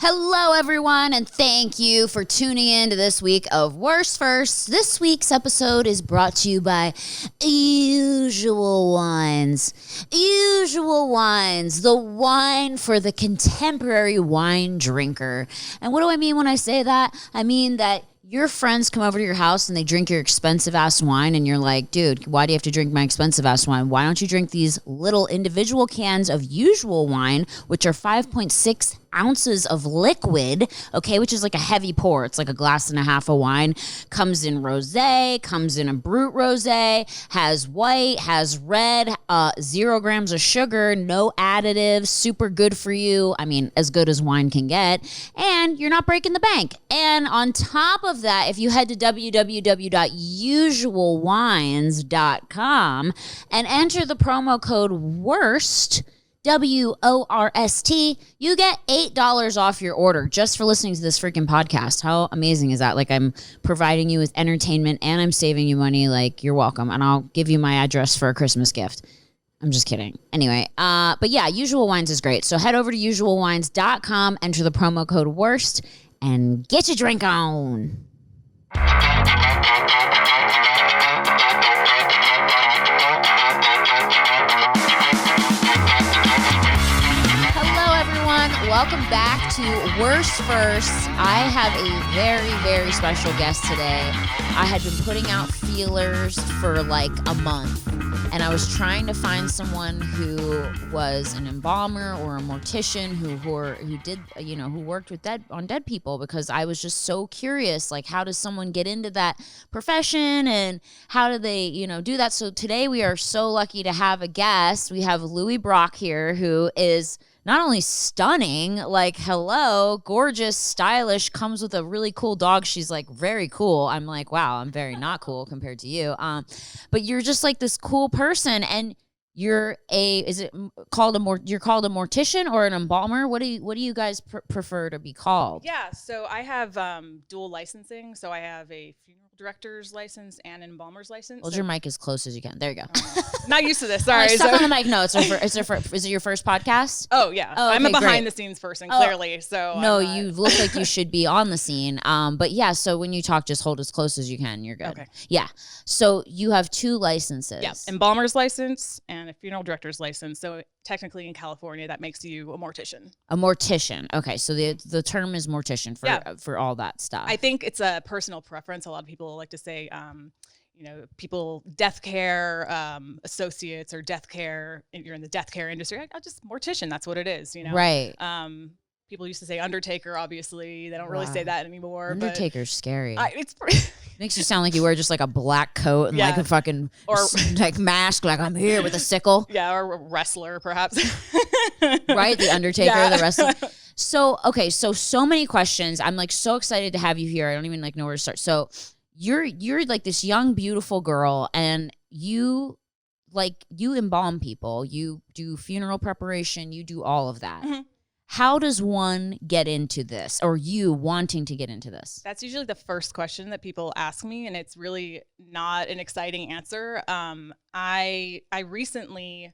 Hello, everyone, and thank you for tuning in to this week of Worst First. This week's episode is brought to you by Usual Wines. Usual Wines, the wine for the contemporary wine drinker. And what do I mean when I say that? I mean that your friends come over to your house and they drink your expensive-ass wine, and you're like, dude, why do you have to drink my expensive-ass wine? Why don't you drink these little individual cans of Usual Wine, which are 5.6 ounces of liquid, okay, which is like a heavy pour. It's like a glass and a half of wine. Comes in rosé, comes in a brut rosé, has white, has red, 0 grams of sugar, no additives, super good for you. I mean, as good as wine can get. And you're not breaking the bank. And on top of that, if you head to www.usualwines.com and enter the promo code WORST, WORST, you get $8 off your order just for listening to this freaking podcast. How amazing is that? Like, I'm providing you with entertainment and I'm saving you money. Like, you're welcome. And I'll give you my address for a Christmas gift. I'm just kidding. Anyway, but yeah, Usual Wines is great. So head over to usualwines.com, enter the promo code WORST, and get your drink on. Welcome back to Worst First. I have a very, very special guest today. I had been putting out feelers for like a month, and I was trying to find someone who was an embalmer or a mortician who did, who worked with on dead people, because I was just so curious, like, how does someone get into that profession and how do they, do that? So today we are so lucky to have a guest. We have Louie Brock here, who is not only stunning, like, hello, gorgeous, stylish, comes with a really cool dog. She's like very cool. I'm like, wow, I'm very not cool compared to you. But you're just like this cool person, and you're called a mortician or an embalmer? What do you guys prefer to be called? Yeah, so I have dual licensing. So I have a funeral director's license and an embalmer's license. Hold your mic as close as you can. There you go. Not used to this. Sorry. Stuck on the mic. No, is it your first podcast? Oh, yeah. Oh, okay, I'm a behind great. the scenes person, clearly. So no, you look like you should be on the scene. But yeah, so when you talk, just hold as close as you can. You're good. Okay. Yeah. So you have 2 licenses. Yeah, embalmer's license and a funeral director's license. So technically in California, that makes you a mortician. A mortician. Okay, so the term is mortician for all that stuff. I think it's a personal preference. A lot of people like to say, people, death care associates or death care, if you're in the death care industry, I'll just mortician. That's what it is, Right. People used to say undertaker, obviously. They don't really say that anymore. Undertaker's scary. It's Makes you sound like you wear just like a black coat and like a fucking like mask, like I'm here with a sickle. Yeah, or a wrestler, perhaps. Right? The Undertaker, the wrestler. So, okay, so many questions. I'm like so excited to have you here. I don't even like know where to start. So you're like this young, beautiful girl, and you embalm people. You do funeral preparation. You do all of that. Mm-hmm. How does one get into this, or you wanting to get into this? That's usually the first question that people ask me, and it's really not an exciting answer. I recently,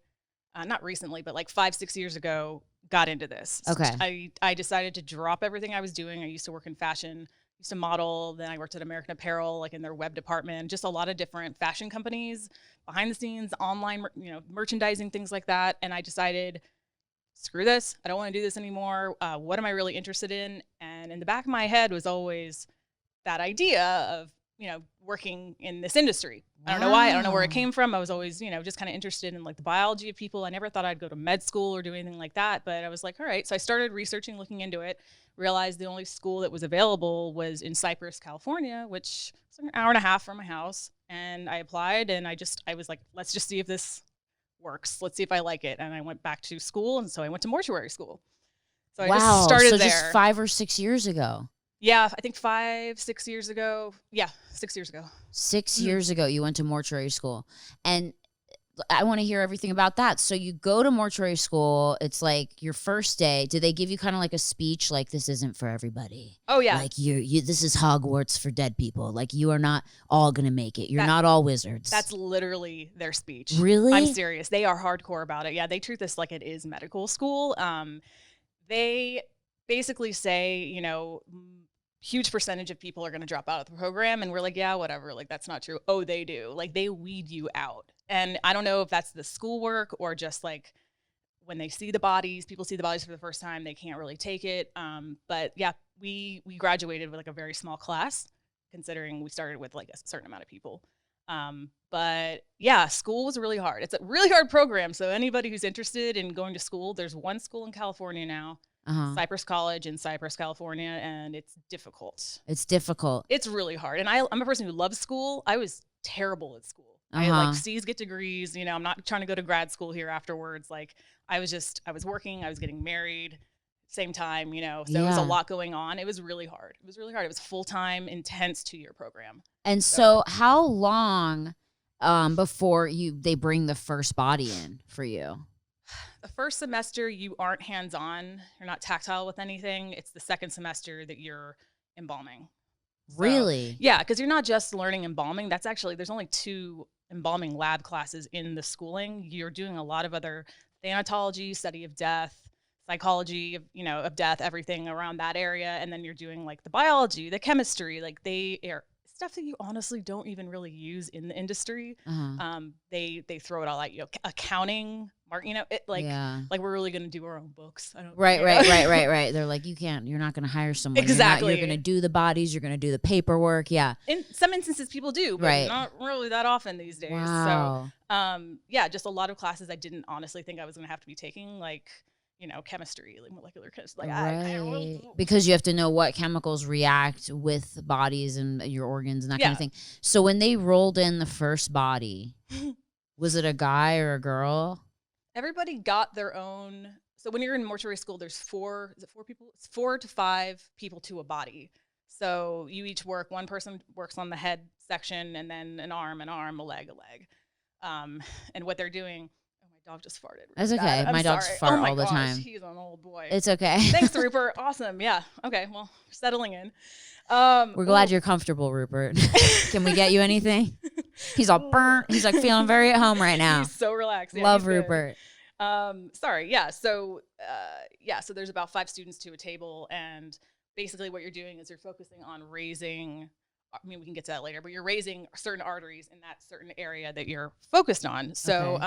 not recently, but like 5-6 years ago, got into this. Okay. I decided to drop everything I was doing. I used to work in fashion, used to model. Then I worked at American Apparel, like in their web department, just a lot of different fashion companies, behind the scenes, online, merchandising, things like that. And I decided, screw this. I don't want to do this anymore. What am I really interested in? And in the back of my head was always that idea of, working in this industry. I don't know why. I don't know where it came from. I was always, just kind of interested in like the biology of people. I never thought I'd go to med school or do anything like that. But I was like, all right. So I started researching, looking into it, realized the only school that was available was in Cypress, California, which is like an hour and a half from my house. And I applied, and I was like, let's just see if this works. Let's see if I like it. And I went back to school, and so I went to mortuary school. So I just started there. Just 5 or 6 years ago. Yeah, I think 5-6 years ago. Yeah, 6 years ago. 6 years ago, you went to mortuary school. And I want to hear everything about that. So you go to mortuary school. It's like your first day. Do they give you kind of like a speech like, this isn't for everybody? Oh, yeah. Like, this is Hogwarts for dead people. Like, you are not all going to make it. You're not all wizards. That's literally their speech. Really? I'm serious. They are hardcore about it. Yeah, they treat this like it is medical school. basically say, you know, huge percentage of people are going to drop out of the program. And we're like, yeah, whatever. Like, that's not true. Oh, they do. Like, they weed you out. And I don't know if that's the schoolwork or just like when they see the bodies, people see the bodies for the first time, they can't really take it. But yeah, we graduated with like a very small class, considering we started with like a certain amount of people. But yeah, school was really hard. It's a really hard program. So anybody who's interested in going to school, there's one school in California now, Cypress College in Cypress, California, and it's difficult. It's difficult. It's really hard. And I'm a person who loves school. I was terrible at school. I like C's, get degrees. You know, I'm not trying to go to grad school here afterwards. Like I was working, I was getting married same time, you know, so it was a lot going on. It was really hard. It was full-time, intense 2-year program. And so how long before they bring the first body in for you? The first semester, you aren't hands-on. You're not tactile with anything. It's the second semester that you're embalming. So, really? Yeah, because you're not just learning embalming. That's actually, there's only 2 embalming lab classes in the schooling. You're doing a lot of other thanatology, study of death, psychology of, you know, of death, everything around that area. And then you're doing like the biology, the chemistry, like they are stuff that you honestly don't even really use in the industry. They throw it all at you. Accounting, you know, it like we're really going to do our own books. I don't Right. They're like, you're not going to hire someone. Exactly. You're going to do the bodies. You're going to do the paperwork. Yeah. In some instances people do, but not really that often these days. Wow. So, yeah, just a lot of classes I didn't honestly think I was going to have to be taking, like, you know, chemistry, like molecular chemistry. Like, I because you have to know what chemicals react with bodies and your organs and that kind of thing. So when they rolled in the first body, was it a guy or a girl? Everybody got their own. So when you're in mortuary school, there's 4 people? It's 4 to 5 people to a body. So you each work, one person works on the head section and then an arm, a leg. And what they're doing, dog just farted. That's okay. My dogs fart all the time. He's an old boy. It's okay. Thanks, Rupert. Awesome. Yeah. Okay. Well, settling in. We're glad you're comfortable, Rupert. Can we get you anything? He's all burnt. He's like feeling very at home right now. He's so relaxed. Yeah, love Rupert. Sorry. Yeah. So, so there's about 5 students to a table, and basically what you're doing is you're focusing on raising. I mean, we can get to that later, but you're raising certain arteries in that certain area that you're focused on. So,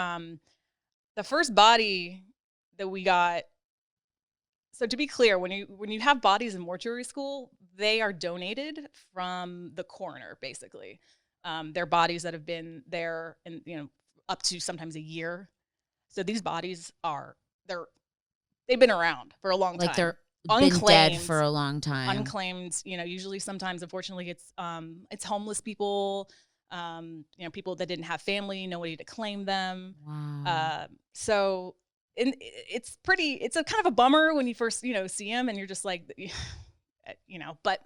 the first body that we got, so to be clear, when you have bodies in mortuary school, they are donated from the coroner, basically. They're bodies that have been there and, you know, up to sometimes a year. So these bodies they've been around for a long time. Like they're been dead for a long time. Unclaimed, you know, usually sometimes, unfortunately, it's homeless people. You know, people that didn't have family, nobody to claim them. Wow. So it's a kind of a bummer when you first, you know, see them and you're just like, you know, but.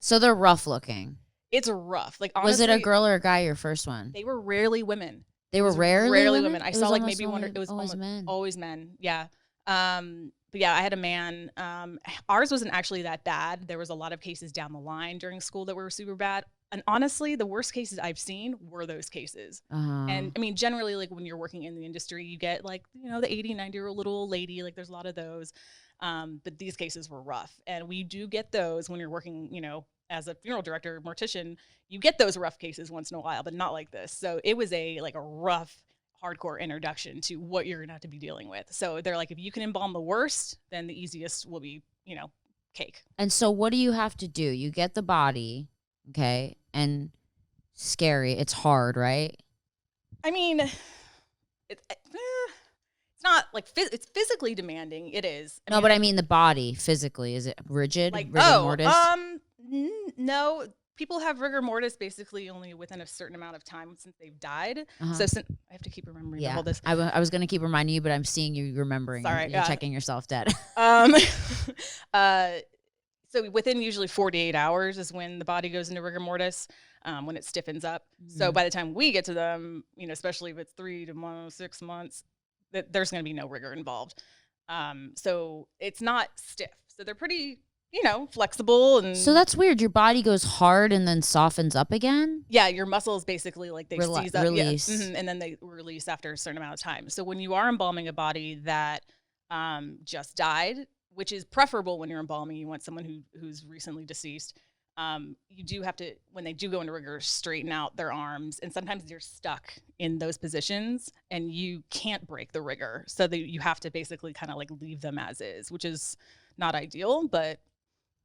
So they're rough looking. It's rough. Like, honestly. Was it a girl or a guy, your first one? They were rarely women. They were rarely women? I saw like maybe one, it was always men. Always men. Yeah. But yeah, I had a man, ours wasn't actually that bad. There was a lot of cases down the line during school that were super bad. And honestly, the worst cases I've seen were those cases. And I mean, generally, like when you're working in the industry, you get like, you know, the 80, 90-year-old little old lady, like there's a lot of those. But these cases were rough. And we do get those when you're working, you know, as a funeral director, mortician, you get those rough cases once in a while, but not like this. So it was a rough, hardcore introduction to what you're gonna have to be dealing with. So they're like, if you can embalm the worst, then the easiest will be, you know, cake. And so what do you have to do? You get the body, okay, and scary. It's hard, right? I mean, it's not like it's physically demanding. It is. But I mean the body physically. Is it rigid? Like rigor mortis? No. People have rigor mortis basically only within a certain amount of time since they've died. So I have to keep remembering to hold this. I was going to keep reminding you, but I'm seeing you remembering. Sorry. You're checking yourself dead. So within usually 48 hours is when the body goes into rigor mortis, when it stiffens up. So by the time we get to them, you know, especially if it's 3 to 6 months, there's going to be no rigor involved. So it's not stiff. So they're pretty, you know, flexible. And so that's weird. Your body goes hard and then softens up again? Yeah, your muscles basically like they seize up. Release. Yeah. And then they release after a certain amount of time. So when you are embalming a body that just died, which is preferable when you're embalming. You want someone who's recently deceased. You do have to, when they do go into rigor, straighten out their arms, and sometimes you're stuck in those positions and you can't break the rigor, so that you have to basically kind of like leave them as is, which is not ideal, but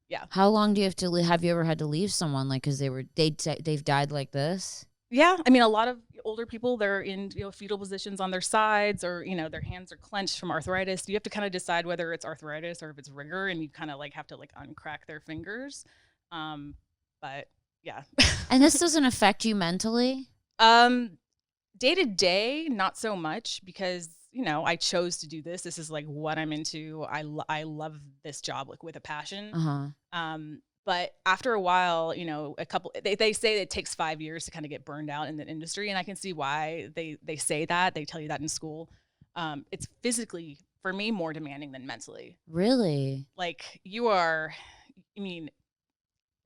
yeah. How long do you have to have you ever had to leave someone like because they've died like this? Yeah, I mean, a lot of older people, they're in fetal positions on their sides, or their hands are clenched from arthritis. You have to kind of decide whether it's arthritis or if it's rigor, and you kind of like have to like uncrack their fingers. But yeah. And this doesn't affect you mentally? Day to day, not so much, because I chose to do this. This is like what I'm into. I love this job like with a passion. But after a while, they say it takes 5 years to kind of get burned out in the industry. And I can see why they say that. They tell you that in school. It's physically, for me, more demanding than mentally. Really? Like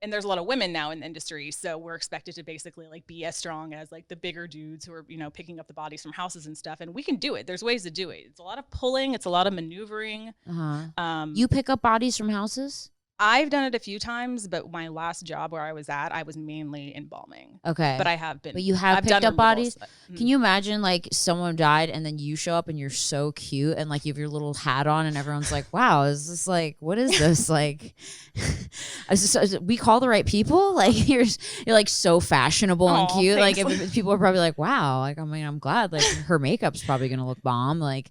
and there's a lot of women now in the industry. So we're expected to basically like be as strong as like the bigger dudes who are, picking up the bodies from houses and stuff. And we can do it. There's ways to do it. It's a lot of pulling. It's a lot of maneuvering. You pick up bodies from houses? I've done it a few times, but my last job where I was at, I was mainly embalming. Okay. But I have been. But you have picked up bodies? Can you imagine like someone died and then you show up and you're so cute and like you have your little hat on and everyone's like, wow, is this like, what is this? Like, we call the right people? Like you're like so fashionable and cute. Thanks. Like people are probably like, wow. Like, I mean, I'm glad like her makeup's probably going to look bomb. Like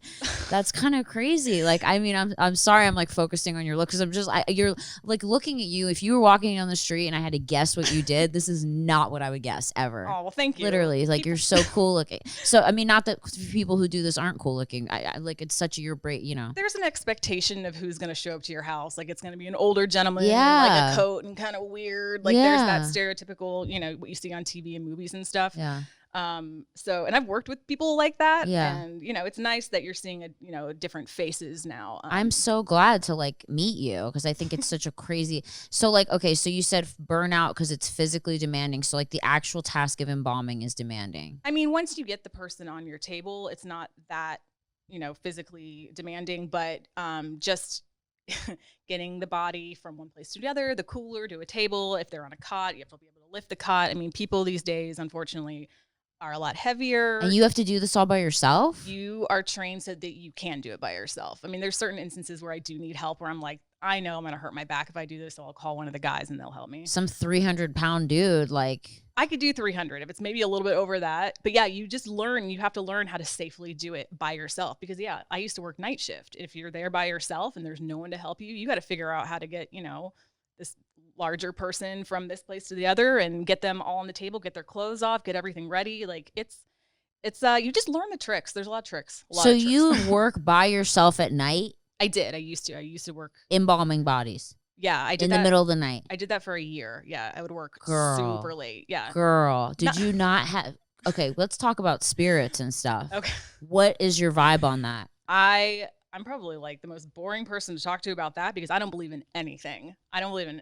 that's kind of crazy. Like, I mean, I'm sorry. I'm like focusing on your look. Cause you're like looking at you. If you were walking down the street and I had to guess what you did, this is not what I would guess ever. Oh, well, thank you. Literally, like you're so cool looking. So I mean, not that people who do this aren't cool looking. I like it's such your brain, There's an expectation of who's going to show up to your house. Like it's going to be an older gentleman, in Yeah. like a coat and kind of weird. Like there's that stereotypical, what you see on TV and movies and stuff. Yeah. And I've worked with people like that. Yeah. And it's nice that you're seeing different faces now. I'm so glad to like meet you because I think it's such a crazy. So like, okay, so you said burnout because it's physically demanding. So like the actual task of embalming is demanding. I mean, once you get the person on your table, it's not that, physically demanding, but just getting the body from one place to the other, the cooler to a table. If they're on a cot, you have to be able to lift the cot. I mean, people these days, unfortunately, are a lot heavier. And you have to do this all by yourself? You are trained so that you can do it by yourself. I mean, there's certain instances where I do need help where I'm like, I know I'm going to hurt my back if I do this, so I'll call one of the guys and they'll help me. Some 300-pound dude, like. I could do 300 if it's maybe a little bit over that. But yeah, you have to learn how to safely do it by yourself. Because yeah, I used to work night shift. If you're there by yourself and there's no one to help you, you got to figure out how to get, this larger person from this place to the other and get them all on the table, get their clothes off, get everything ready. Like it's you just learn the tricks. There's a lot of tricks. So you work by yourself at night? I did. I used to work embalming bodies. Yeah, I did in that the middle of the night. I did that for a year. Yeah, I would work super late. Yeah. Girl, did you not have Okay, let's talk about spirits and stuff. Okay. What is your vibe on that? I'm probably like the most boring person to talk to about that because I don't believe in anything. I don't believe in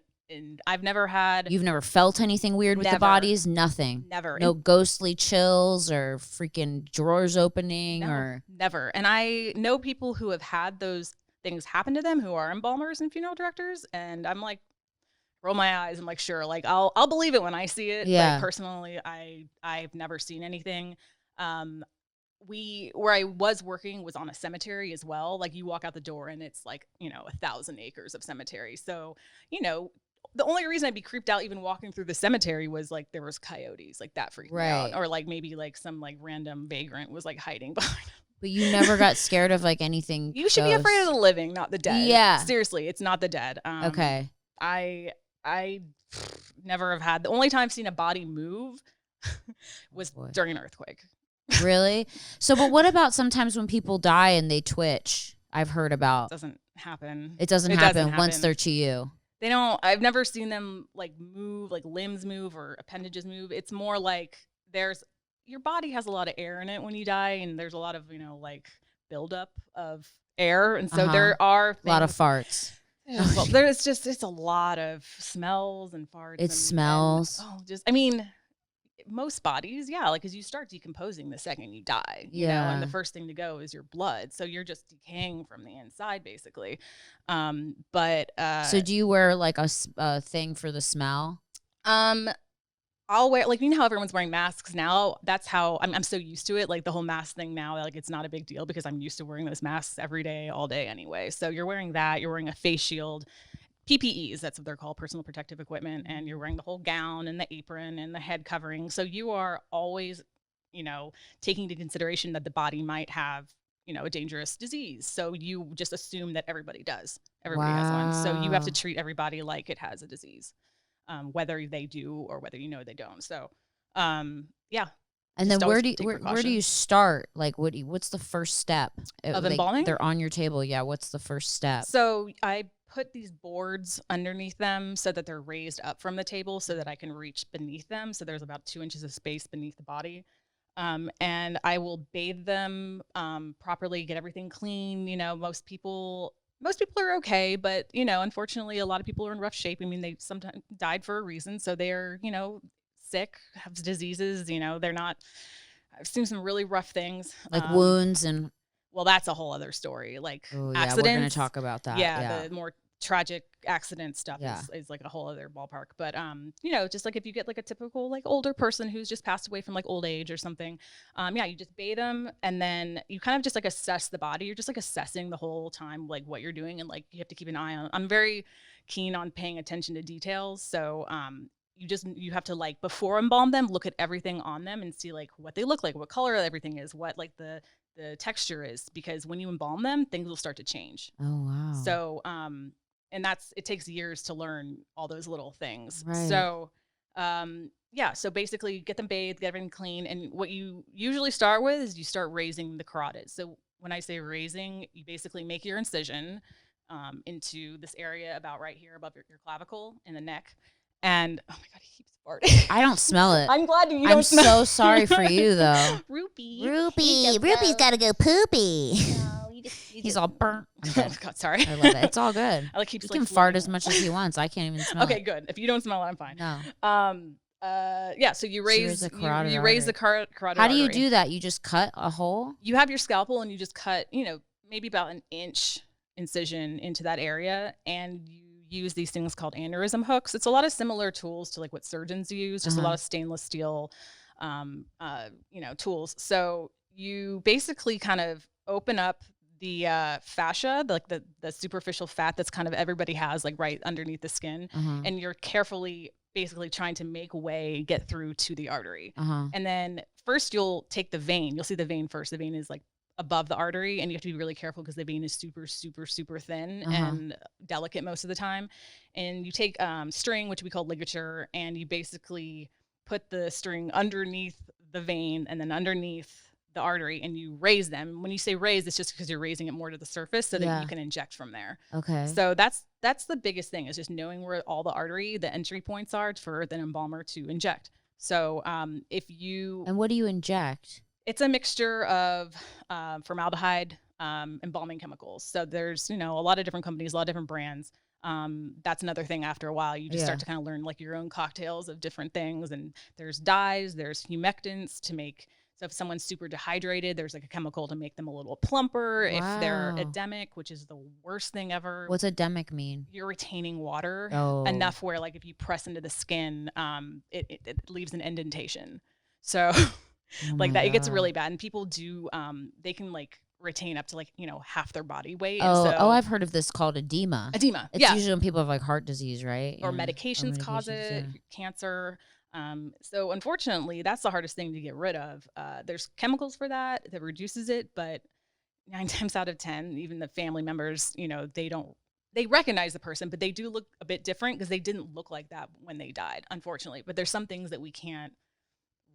I've never had. You've never felt anything weird with the bodies? Nothing. Never. No ghostly chills or freaking drawers opening or. Never. And I know people who have had those things happen to them who are embalmers and funeral directors, and I'm like, roll my eyes. I'm like, sure, like I'll believe it when I see it. Yeah. But personally, I've never seen anything. Where I was working was on a cemetery as well. Like you walk out the door and it's like 1,000 acres of cemetery. So the only reason I'd be creeped out even walking through the cemetery was like there was coyotes, like that freaked me out, or like maybe like some like random vagrant was like hiding behind. But you never got scared of like anything. You should be afraid of the living, not the dead. Yeah, seriously, it's not the dead. Okay. I never have had. The only time I've seen a body move was during an earthquake. Really? So, but what about sometimes when people die and they twitch? I've heard about. It doesn't happen. It doesn't happen once they're to you. They don't. I've never seen them like move, like limbs move or appendages move. It's more like your body has a lot of air in it when you die, and there's a lot of like buildup of air, and so there are a lot of farts. Well, it's a lot of smells and farts. It smells. I mean, most bodies, yeah, like, because you start decomposing the second you die, you know, Yeah. and the first thing to go is your blood. So you're just decaying from the inside, basically. But So do you wear like a thing for the smell? um, I'll wear, like, you know how everyone's wearing masks now? That's how I'm so used to it. Like, the whole mask thing now, like, it's not a big deal because I'm used to wearing those masks every day, all day anyway. So you're wearing that, you're wearing a face shield, PPEs, that's what they're called, personal protective equipment, and you're wearing the whole gown and the apron and the head covering. So you are always, you know, taking into consideration that the body might have, you know, a dangerous disease. So you just assume that everybody does. Everybody has one. So you have to Wow. treat everybody like it has a disease, whether they do or whether you know they don't. So, yeah, And just then always where take do you precautions. start? Like what's the first step? Of embalming? They're on your table. Yeah, what's the first step? So I put these boards underneath them so that they're raised up from the table so that I can reach beneath them. So there's about 2 inches of space beneath the body. And I will bathe them properly, get everything clean. You know, most people are okay, but you know, unfortunately, a lot of people are in rough shape. I mean, they sometimes died for a reason, so they're, you know, sick, have diseases. You know, they're not. I've seen some really rough things. Like wounds and Well, that's a whole other story. Like oh yeah, we're gonna accidents. talk about that. Yeah, Yeah. the more tragic accident stuff Yeah. is like a whole other ballpark. But you know, just like if you get like a typical like older person who's just passed away from like old age or something, yeah, you just bathe them and then you kind of just like assess the body. You're just like assessing the whole time like what you're doing and like you have to keep an eye on. I'm very keen on paying attention to details. So you have to like before embalm them, look at everything on them and see like what they look like, what color everything is, what like the texture is, because when you embalm them, things will start to change. Oh wow. So, and it takes years to learn all those little things. Right. So, yeah, so basically get them bathed, get everything clean. And what you usually start with is you start raising the carotid. So when I say raising, you basically make your incision into this area about right here above your clavicle in the neck. And oh my God, he keeps farting. I don't smell it. I'm glad you I'm don't smell. so sorry for you though. Rupee. gotta go poopy. No, He's all burnt. I'm Oh dead. God, sorry. I love it. It's all good. I like keeps He like can fart floating. as much as he wants. I can't even smell Okay, it. good. If you don't smell it, I'm fine. No. Yeah. So you raise the carotid you raise the artery. carotid. How do you artery. do that? You just cut a hole? You have your scalpel and you just cut, you know, maybe about an inch incision into that area, and you use these things called aneurysm hooks. It's a lot of similar tools to like what surgeons use, just a lot of stainless steel, you know, tools. So you basically kind of open up the fascia, like the superficial fat that's kind of everybody has like right underneath the skin, and you're carefully basically trying to make way, get through to the artery. And then first you'll take the vein. You'll see the vein first. The vein is like above the artery, and you have to be really careful because the vein is super, super, super thin and delicate most of the time. And you take string, which we call ligature, and you basically put the string underneath the vein and then underneath the artery, and you raise them. When you say raise, it's just because you're raising it more to the surface so that you can inject from there. Okay. So that's the biggest thing, is just knowing where all the entry points are for an embalmer to inject. So if you... And what do you inject? It's a mixture of formaldehyde, embalming chemicals. So there's, you know, a lot of different companies, a lot of different brands. That's another thing. After a while, you just start to kind of learn like your own cocktails of different things. And there's dyes, there's humectants to make. So if someone's super dehydrated, there's like a chemical to make them a little plumper. If they're edemic, which is the worst thing ever. What's edemic mean? You're retaining water enough where like if you press into the skin, it leaves an indentation. So like that, it gets really bad. And people do, they can like retain up to like, you know, half their body weight. I've heard of this called edema. Edema. It's usually when people have like heart disease, right? Or medications cause it, cancer. So unfortunately, that's the hardest thing to get rid of. There's chemicals for that reduces it, but 9 times out of 10, even the family members, you know, they recognize the person, but they do look a bit different because they didn't look like that when they died, unfortunately. But there's some things that we can't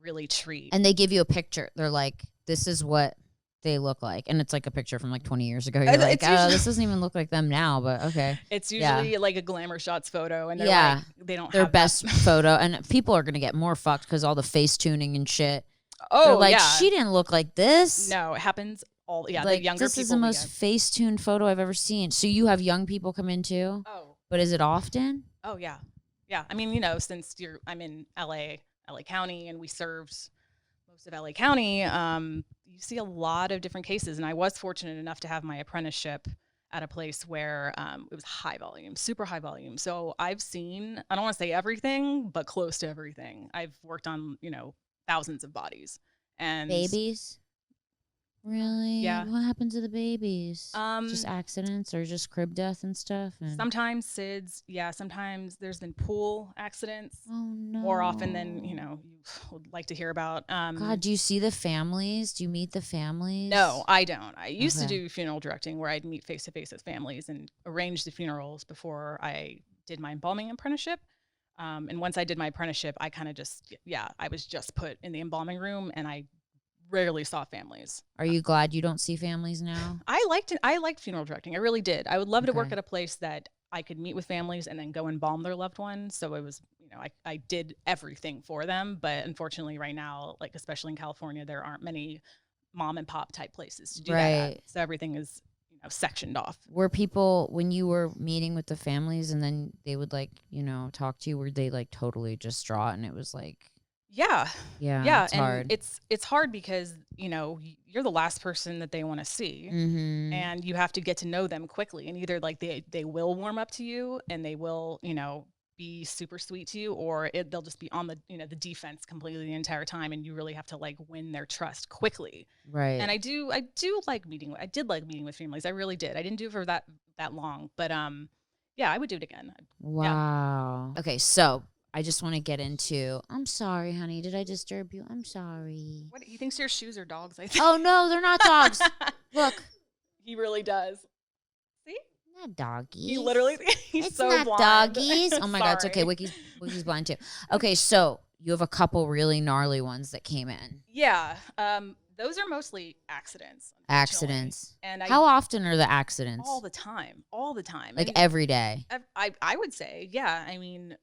really treat. And they give you a picture. They're like, this is what they look like. And it's like a picture from like 20 years ago. You're like, this doesn't even look like them now, but okay. It's usually like a glamour shots photo, and they're like, they don't their have best photo. And people are going to get more fucked because all the face tuning and shit. Oh, they're like, yeah. she didn't look like this. No, it happens all, like, the younger this people. This is the most face tuned photo I've ever seen. So you have young people come in too? Oh. But is it often? Oh, yeah. Yeah. I mean, you know, since I'm in LA, LA County, and we served most of LA County. You see a lot of different cases, and I was fortunate enough to have my apprenticeship at a place where it was high volume, super high volume. So I've seen, I don't want to say everything, but close to everything. I've worked on, thousands of bodies. And Babies? Really? Yeah. What happened to the babies? Just accidents or just crib death and stuff? And sometimes SIDS, yeah. Sometimes there's been pool accidents. Oh, no. More often than, you would like to hear about. God, do you see the families? Do you meet the families? No, I don't. I used to Okay. do funeral directing where I'd meet face-to-face with families and arrange the funerals before I did my embalming apprenticeship. And once I did my apprenticeship, I kind of just, I was just put in the embalming room, and I rarely saw families. Are you glad you don't see families now? I liked funeral directing. I really did. I would love to work Okay. at a place that I could meet with families and then go embalm their loved ones. So it was, I did everything for them. But unfortunately right now, like especially in California, there aren't many mom and pop type places to do that at. Right. So everything is, sectioned off. Were people, when you were meeting with the families and then they would talk to you, were they like totally distraught and it was like, Yeah. yeah, it's and hard. it's hard because, you're the last person that they want to see. Mm-hmm. And you have to get to know them quickly, and either like they will warm up to you and they will be super sweet to you, or they'll just be on the the defense completely the entire time, and you really have to like win their trust quickly. Right. And I did like meeting with families. I really did. I didn't do it for that long, but yeah, I would do it again. Wow. Okay, so I just want to get into, I'm sorry, honey. Did I disturb you? I'm sorry. What he thinks your shoes are dogs, I think. Oh, no, they're not dogs. Look. He really does. See? Not doggies. He literally, he's It's so not blind. doggies. Oh my God, it's okay. Sorry. Wiki's blind too. Okay, so you have a couple really gnarly ones that came in. Yeah. Those are mostly accidents. unfortunately. Accidents. And How often are the accidents? all the time. Like And every day. I would say, yeah. I mean,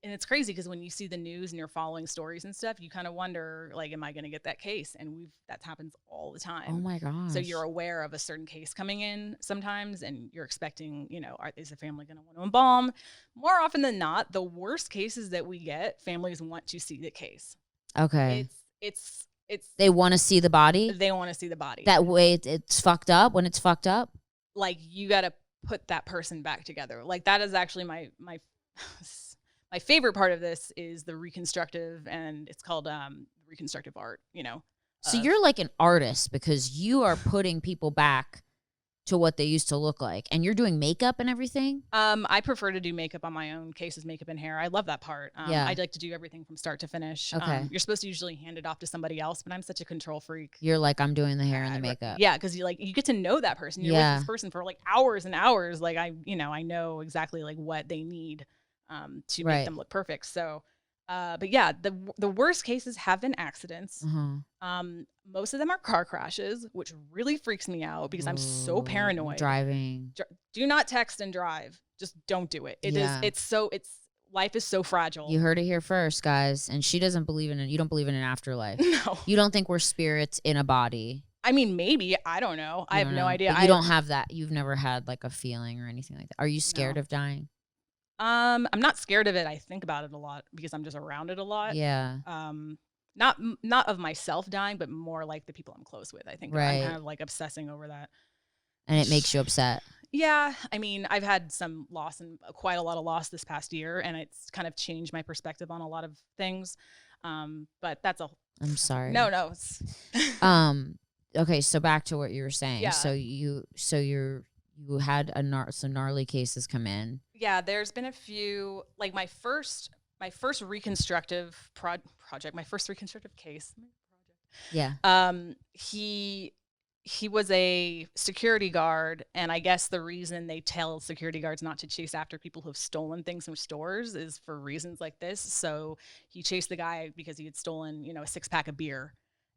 and it's crazy because when you see the news and you're following stories and stuff, you kind of wonder, like, am I going to get that case? And that happens all the time. Oh my gosh. So you're aware of a certain case coming in sometimes, and you're expecting, is the family going to want to embalm? More often than not, the worst cases that we get, families want to see the case. Okay. It's They want to see the body? they want to see the body. That way it's fucked up when it's fucked up? Like, you got to put that person back together. Like, that is actually my favorite part of this is the reconstructive, and it's called reconstructive art, So you're like an artist because you are putting people back to what they used to look like, and you're doing makeup and everything? I prefer to do makeup on my own cases, makeup and hair. I love that part. Yeah. I'd like to do everything from start to finish. Okay. You're supposed to usually hand it off to somebody else, but I'm such a control freak. You're like, I'm doing the hair and the makeup. Yeah, because you get to know that person. You're with this person for like hours and hours. Like I know exactly like what they need to make them look perfect. So, but yeah, the worst cases have been accidents. Most of them are car crashes, which really freaks me out because I'm so paranoid. Driving. Do not text and drive. Just don't do it. Life is so fragile. You heard it here first, guys. And she doesn't believe in it. You don't believe in an afterlife. No. You don't think we're spirits in a body. I mean, maybe. I don't know. I have no idea. But you don't have that. You've never had like a feeling or anything like that. Are you scared of dying? I'm not scared of it. I think about it a lot because I'm just around it a lot. Yeah. Not of myself dying, but more like the people I'm close with. I think I'm kind of like obsessing over that. And it makes you upset. Yeah. I mean, I've had some loss and quite a lot of loss this past year, and it's kind of changed my perspective on a lot of things. But that's I'm sorry. No. Okay, so back to what you were saying. Yeah. So you had some gnarly cases come in. Yeah, there's been a few, like my first reconstructive project, my first reconstructive case. Yeah. He was a security guard, and I guess the reason they tell security guards not to chase after people who have stolen things from stores is for reasons like this. So he chased the guy because he had stolen, a 6-pack of beer.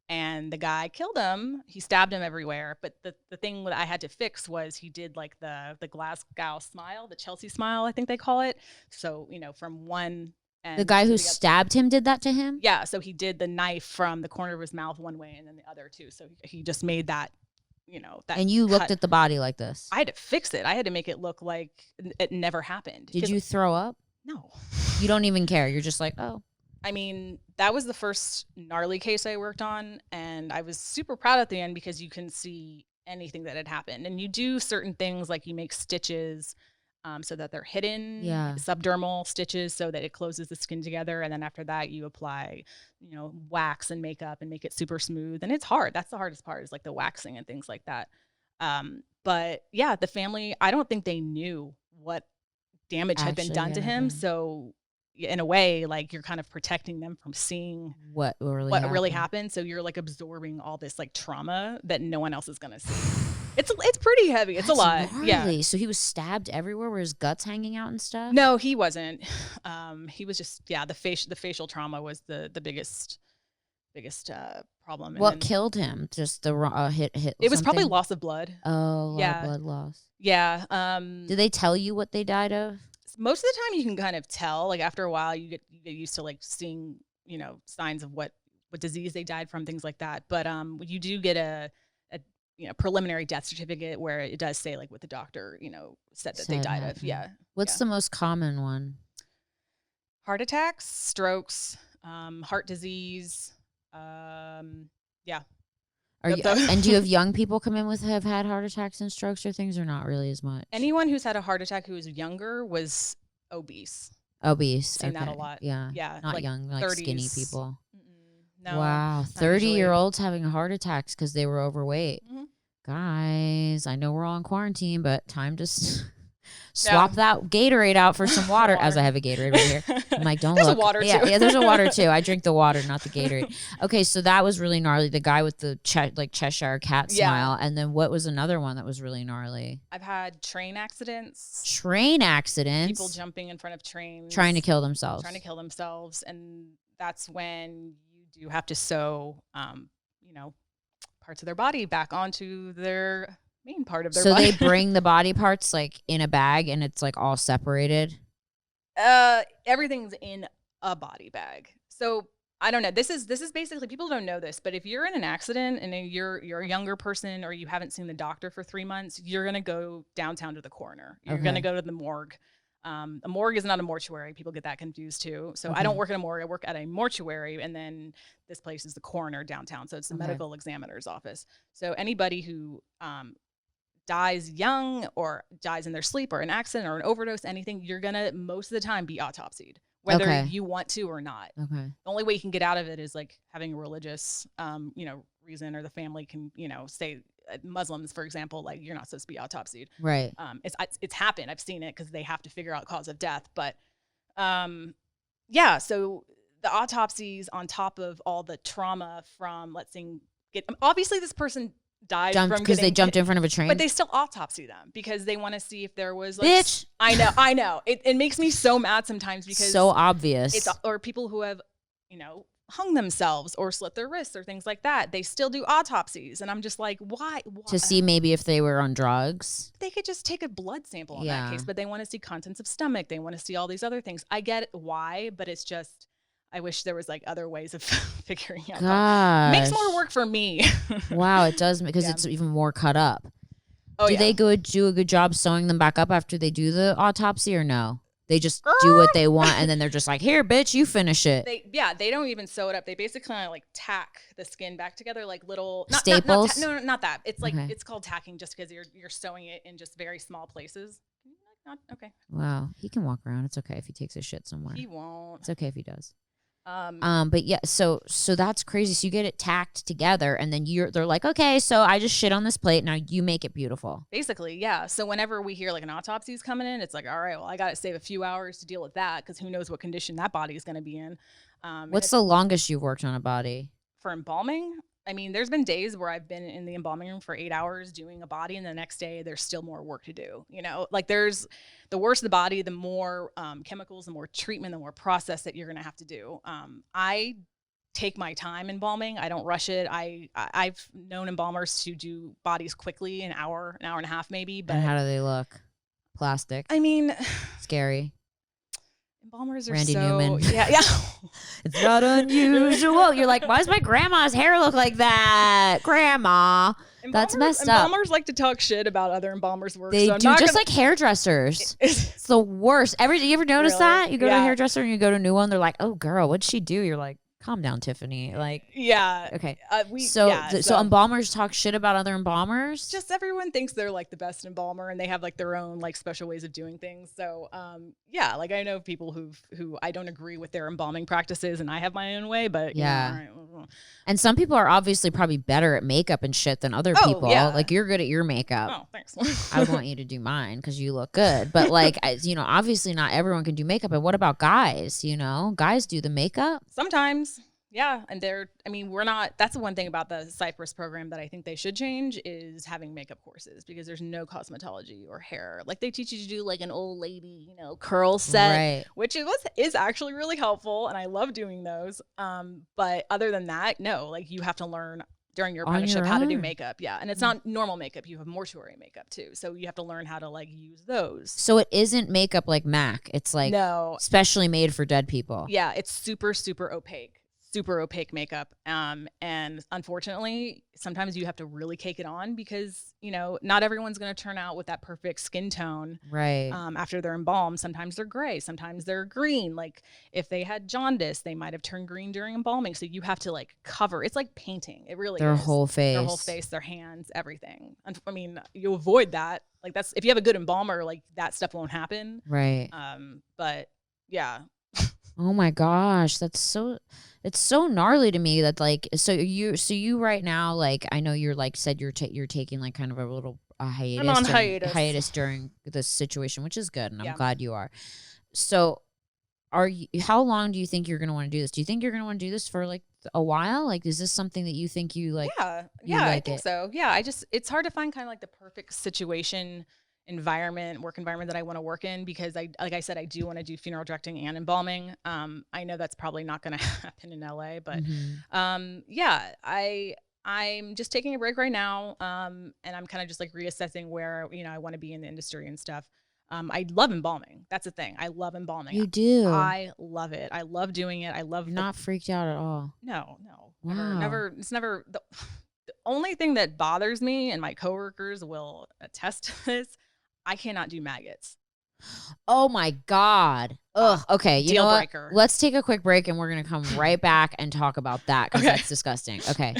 And the guy killed him. He stabbed him everywhere. But the thing that I had to fix was he did like the Glasgow smile, the Chelsea smile, I think they call it. So, from one end. The guy who stabbed him did that to him? Yeah. So he did the knife from the corner of his mouth one way and then the other too. So he just made that, that. And you looked at the body like this? I had to fix it. I had to make it look like it never happened. Did you throw up? No. You don't even care. You're just like, oh. I mean, that was the first gnarly case I worked on, and I was super proud at the end because you can see anything that had happened. And you do certain things like you make stitches so that they're hidden, Yeah. subdermal stitches so that it closes the skin together. And then after that, you apply, wax and makeup and make it super smooth. And it's hard. That's the hardest part, is like the waxing and things like that. But yeah, the family, I don't think they knew what damage had been done to him. So in a way, like, you're kind of protecting them from seeing what really happened. So you're like absorbing all this like trauma that no one else is gonna see. It's pretty heavy. It's a lot. Gnarly. Yeah. So he was stabbed everywhere. Were his guts hanging out and stuff? No, he wasn't. He was just the facial trauma was the biggest problem. What killed him? Just the hit. It was probably loss of blood. Oh, blood loss. Yeah. Did they tell you what they died of? Most of the time you can kind of tell. Like after a while, you get used to like seeing signs of what disease they died from, things like that. But you do get a preliminary death certificate where it does say like what the doctor said that they died of. Yeah. What's the most common one? Heart attacks, strokes, heart disease. Yeah. And do you have young people come in have had heart attacks and strokes or things, or not really as much? Anyone who's had a heart attack who was younger was obese. Seen that a lot. Yeah. Not like young, like 30s. Skinny people. No. Wow. 30-year-olds having heart attacks because they were overweight. Mm-hmm. Guys, I know we're all in quarantine, but time to swap that Gatorade out for some water. As I have a Gatorade right here. I'm like, don't there's look. A water too. Yeah, there's a water too. I drink the water, not the Gatorade. Okay, so that was really gnarly. The guy with the Cheshire cat smile. And then what was another one that was really gnarly? I've had train accidents. People jumping in front of trains. Trying to kill themselves. And that's when you do have to sew, parts of their body back onto their main part of their body. So they bring the body parts like in a bag and it's like all separated? Everything's in a body bag. So I don't know. This is basically, people don't know this, but if you're in an accident and you're a younger person or you haven't seen the doctor for 3 months, you're going to go downtown to the coroner. You're going to go to the morgue. A morgue is not a mortuary. People get that confused too. So I don't work at a morgue. I work at a mortuary, and then this place is the coroner downtown. So it's the medical examiner's office. So anybody who dies young or dies in their sleep or an accident or an overdose, anything, you're going to most of the time be autopsied, whether you want to or not. The only way you can get out of it is like having a religious, reason, or the family can, say, Muslims, for example, like you're not supposed to be autopsied. Right. It's happened. I've seen it because they have to figure out cause of death. But so the autopsies on top of all the trauma from, let's say, obviously this person died because they jumped in front of a train, but they still autopsy them because they want to see if there was like, bitch. I know. It makes me so mad sometimes because so obvious. Or people who have, hung themselves or slit their wrists or things like that. They still do autopsies. And I'm just like, why? To see maybe if they were on drugs. They could just take a blood sample in that case, but they want to see contents of stomach. They want to see all these other things. I get why, but it's just, I wish there was like other ways of figuring out. Gosh. Makes more work for me. Wow, it does, because it's even more cut up. Do they do a good job sewing them back up after they do the autopsy, or no? They just do what they want, and then they're just like, here, bitch, you finish it. They don't even sew it up. They basically kind of like tack the skin back together, like little staples. Not that. It's like it's called tacking, just because you're sewing it in just very small places. Okay. Wow, he can walk around. It's okay if he takes a shit somewhere. He won't. It's okay if he does. But yeah, so that's crazy. So you get it tacked together, and then they're like, okay, so I just shit on this plate. Now you make it beautiful. Basically, yeah. So whenever we hear like an autopsy is coming in, it's like, all right, well, I got to save a few hours to deal with that, because who knows what condition that body is going to be in. What's the longest you've worked on a body? For embalming? I mean, there's been days where I've been in the embalming room for 8 hours doing a body, and the next day there's still more work to do. Like there's the worse the body, the more chemicals, the more treatment, the more process that you're going to have to do. I take my time embalming. I don't rush it. I've known embalmers to do bodies quickly, an hour and a half maybe. But and how do they look? Plastic? I mean, scary. Embalmers are Randy so Newman. Yeah. It's not unusual. You're like, why does my grandma's hair look like that? Grandma. That's messed up. Embalmers like to talk shit about other embalmers' work. They so do, just like hairdressers. It's the worst. You ever notice that? You go to a hairdresser and you go to a new one, they're like, oh, girl, what'd she do? You're like, calm down, Tiffany. Like, yeah. Okay. So embalmers talk shit about other embalmers? Just everyone thinks they're like the best embalmer and they have like their own like special ways of doing things. So yeah, like I know people who I don't agree with their embalming practices and I have my own way, but yeah. And some people are obviously probably better at makeup and shit than other people. Yeah. Like you're good at your makeup. Oh, thanks. I want you to do mine because you look good. But like, obviously not everyone can do makeup. And what about guys? Guys do the makeup? Sometimes. Yeah. And that's the one thing about the Cypress program that I think they should change is having makeup courses because there's no cosmetology or hair. Like they teach you to do like an old lady, curl set, right. which is actually really helpful. And I love doing those. But other than that, no, like you have to learn during your apprenticeship how to do makeup. Yeah. And it's not normal makeup. You have mortuary makeup too. So you have to learn how to like use those. So it isn't makeup like MAC. It's like specially made for dead people. Yeah. It's super, super opaque. Super opaque makeup. And unfortunately, sometimes you have to really cake it on because, not everyone's going to turn out with that perfect skin tone. Right. After they're embalmed. Sometimes they're gray. Sometimes they're green. Like if they had jaundice, they might have turned green during embalming. So you have to like cover. It's like painting. It really is. Their whole face. Their whole face, their hands, everything. You avoid that. Like that's, if you have a good embalmer, like that stuff won't happen. Right. But yeah. Oh my gosh. It's so gnarly to me that like, so you right now, like, I know you're like said you're taking like kind of a little hiatus. I'm on hiatus during this situation, which is good. And I'm glad you are. So how long do you think you're going to want to do this? Do you think you're going to want to do this for like a while? Like, is this something that you think you like? Yeah, I think so. Yeah. it's hard to find kind of like the perfect situation work environment that I want to work in because like I said, I do want to do funeral directing and embalming. I know that's probably not going to happen in LA, but I'm just taking a break right now. And I'm kind of just like reassessing where, I want to be in the industry and stuff. I love embalming. That's the thing. I love embalming. You do? I love it. I love doing it. You're not freaked out at all? No. Wow. Never. It's never. The only thing that bothers me, and my coworkers will attest to this, I cannot do maggots. Oh my God. Ugh. Okay. You know what? Breaker. Let's take a quick break and we're going to come right back and talk about that because that's disgusting. Okay.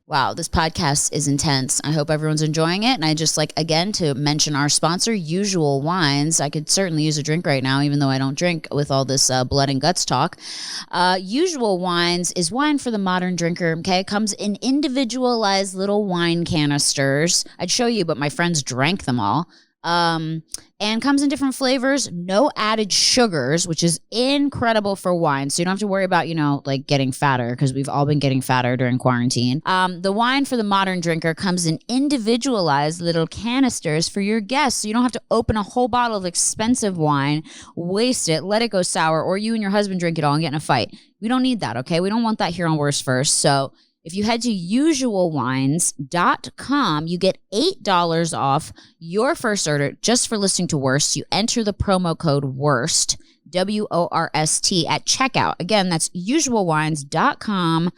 Wow. This podcast is intense. I hope everyone's enjoying it. And I just like, again, to mention our sponsor, Usual Wines. I could certainly use a drink right now, even though I don't drink with all this blood and guts talk. Usual Wines is wine for the modern drinker. Okay. It comes in individualized little wine canisters. I'd show you, but my friends drank them all. And comes in different flavors, no added sugars, which is incredible for wine. So you don't have to worry about, like getting fatter because we've all been getting fatter during quarantine. The wine for the modern drinker comes in individualized little canisters for your guests. So you don't have to open a whole bottle of expensive wine, waste it, let it go sour, or you and your husband drink it all and get in a fight. We don't need that, okay? We don't want that here on Worst First. So if you head to usualwines.com, you get $8 off your first order just for listening to Worst. You enter the promo code WORST, WORST, at checkout. Again, that's usualwines.com.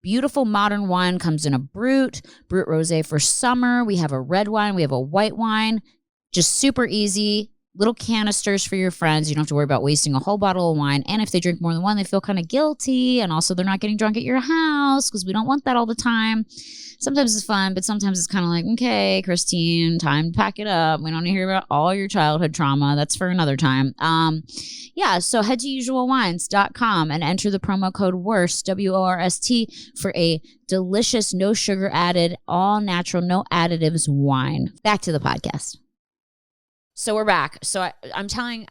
Beautiful modern wine comes in a Brut Rosé for summer. We have a red wine. We have a white wine. Just super easy. Little canisters for your friends. You don't have to worry about wasting a whole bottle of wine. And if they drink more than one, they feel kind of guilty. And also they're not getting drunk at your house because we don't want that all the time. Sometimes it's fun, but sometimes it's kind of like, okay, Christine, time to pack it up. We don't need to hear about all your childhood trauma. That's for another time. So head to usualwines.com and enter the promo code WORST, WORST, for a delicious, no sugar added, all natural, no additives wine. Back to the podcast. So we're back. So I'm telling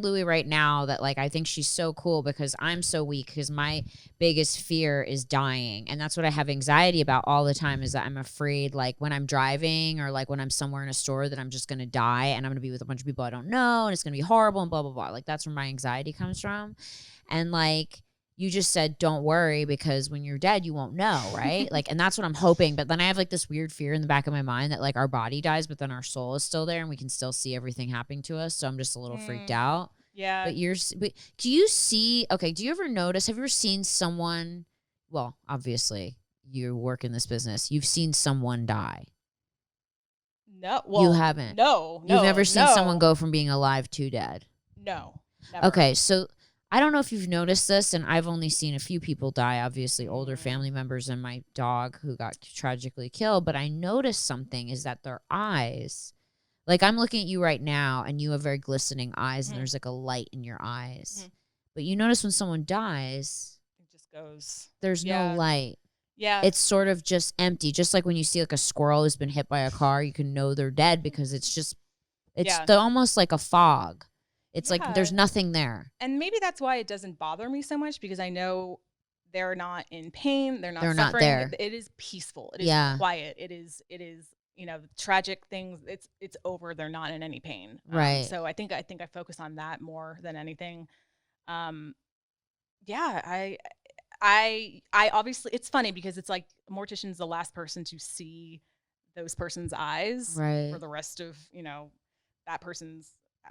Louie right now that like I think she's so cool because I'm so weak because my biggest fear is dying. And that's what I have anxiety about all the time is that I'm afraid like when I'm driving or like when I'm somewhere in a store that I'm just going to die and I'm going to be with a bunch of people I don't know and it's going to be horrible and blah, blah, blah. Like that's where my anxiety comes from. And like you just said, don't worry because when you're dead, you won't know, right? Like, and that's what I'm hoping. But then I have like this weird fear in the back of my mind that like our body dies, but then our soul is still there and we can still see everything happening to us. So I'm just a little freaked out. Yeah. But do you ever notice, have you ever seen someone, well, obviously you work in this business, you've seen someone die. No, well, you haven't. No, You've never seen someone go from being alive to dead. No, never. Okay, so I don't know if you've noticed this, and I've only seen a few people die, obviously older family members and my dog who got tragically killed, but I noticed something is that their eyes, like I'm looking at you right now and you have very glistening eyes and there's like a light in your eyes. But you notice when someone dies, it just goes. There's no light. Yeah. It's sort of just empty. Just like when you see like a squirrel who's been hit by a car, you can know they're dead because it's almost like a fog. It's like there's nothing there. And maybe that's why it doesn't bother me so much, because I know they're not in pain. They're not suffering. There. It is peaceful. It is quiet. It is, tragic things. It's over. They're not in any pain. Right. So I think I focus on that more than anything. I obviously, it's funny because it's like a mortician's the last person to see those person's eyes for the rest of, that person's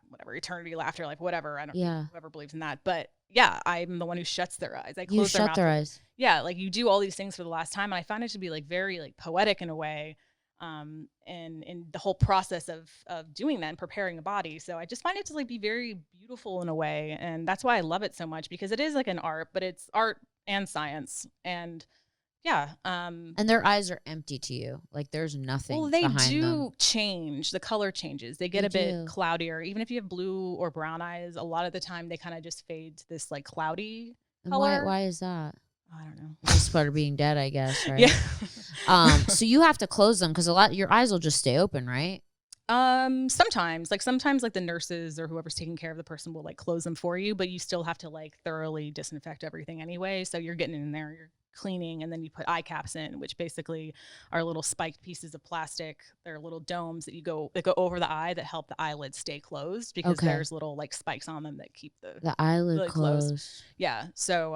whatever, eternity, afterlife, whatever. I don't know, whoever believes in that. But yeah, I'm the one who shuts their eyes. I close their mouth. Their eyes. Yeah, like you do all these things for the last time. And I find it to be like very like poetic in a way. And in the whole process of doing that and preparing a body. So I just find it to like be very beautiful in a way. And that's why I love it so much, because it is like an art, but it's art and science. And and their eyes are empty to you. Like there's nothing behind them. They do change. The color changes. They get a bit cloudier. Even if you have blue or brown eyes, a lot of the time they kind of just fade to this like cloudy color. Why is that? I don't know. Just part of being dead, I guess, right? Yeah. So you have to close them because your eyes will just stay open, right? Sometimes like the nurses or whoever's taking care of the person will like close them for you, but you still have to like thoroughly disinfect everything anyway. So you're getting in there, you're cleaning, and then you put eye caps in, which basically are little spiked pieces of plastic. They're little domes that go over the eye that help the eyelids stay closed, because there's little like spikes on them that keep the eyelid closed. Yeah. So,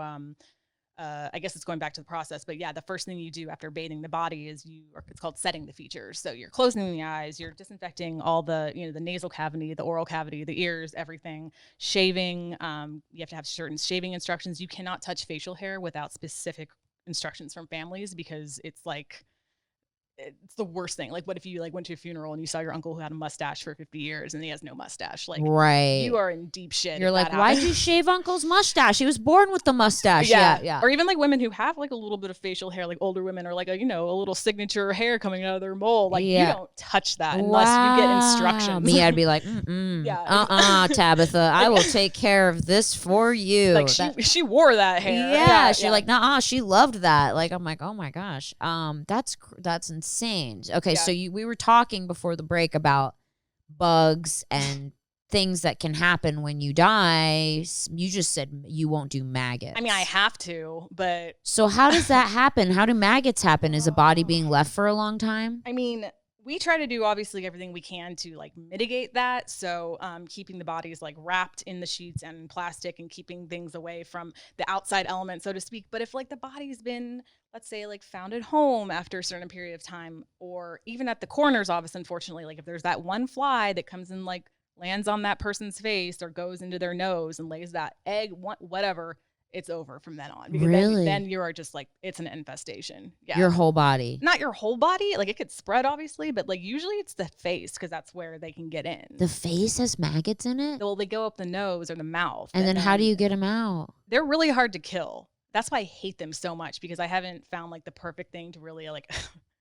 I guess it's going back to the process, but yeah, the first thing you do after bathing the body is it's called setting the features. So you're closing the eyes, you're disinfecting all the, the nasal cavity, the oral cavity, the ears, everything, shaving. You have to have certain shaving instructions. You cannot touch facial hair without specific instructions from families, because it's like, it's the worst thing. Like, what if you like went to a funeral and you saw your uncle who had a mustache for 50 years and he has no mustache? Like, you are in deep shit. You're like, why'd you shave uncle's mustache? He was born with the mustache. Yeah. Or even like women who have like a little bit of facial hair, like older women, or like a little signature hair coming out of their mole. Like, you don't touch that unless you get instructions. Me, I'd be like, Tabitha, I will take care of this for you. Like she wore that hair. Yeah. She's like, nah, she loved that. Like, I'm like, oh my gosh. That's insane. Okay, so we were talking before the break about bugs and things that can happen when you die. You just said you won't do maggots. I mean, I have to, but... So how does that happen? How do maggots happen? Is a body being left for a long time? I mean, we try to do obviously everything we can to like mitigate that. So keeping the bodies like wrapped in the sheets and plastic and keeping things away from the outside element, so to speak. But if like the body's been, let's say, like found at home after a certain period of time, or even at the coroner's office, unfortunately, like if there's that one fly that comes and like lands on that person's face or goes into their nose and lays that egg, whatever, it's over from then on. Because then you are just like, it's an infestation. Yeah. Your whole body. Not your whole body. Like it could spread, obviously, but like usually it's the face, because that's where they can get in. The face has maggots in it? Well, they go up the nose or the mouth. And then how do you get them out? They're really hard to kill. That's why I hate them so much, because I haven't found like the perfect thing to really like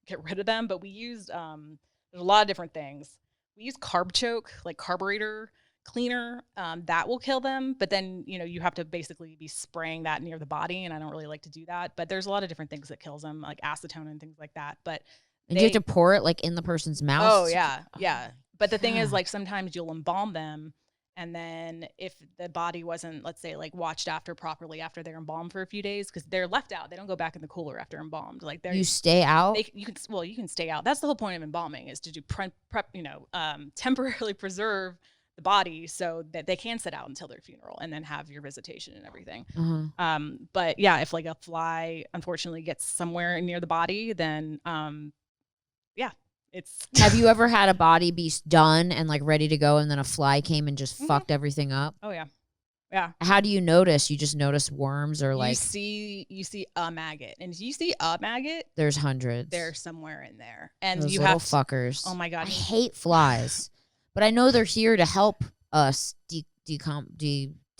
get rid of them. But we used, there's a lot of different things. We use carb choke, like carburetor cleaner, that will kill them. But then, you have to basically be spraying that near the body. And I don't really like to do that. But there's a lot of different things that kills them, like acetone and things like that. But do you have to pour it like in the person's mouth? Oh, yeah. Yeah. But the thing is, like, sometimes you'll embalm them. And then if the body wasn't, let's say, like watched after properly after they're embalmed for a few days, because they're left out, they don't go back in the cooler after embalmed. Like you stay out. You can stay out. That's the whole point of embalming, is to do prep. Temporarily preserve the body so that they can sit out until their funeral and then have your visitation and everything. But yeah, if like a fly unfortunately gets somewhere near the body, then Have you ever had a body be done and like ready to go, and then a fly came and just fucked everything up? Oh yeah. Yeah. How do you notice? You just notice worms or like You see a maggot, and if you see a maggot, there's hundreds. they're somewhere in there, and those you little have to, fuckers. oh my God, I hate flies, but I know they're here to help us to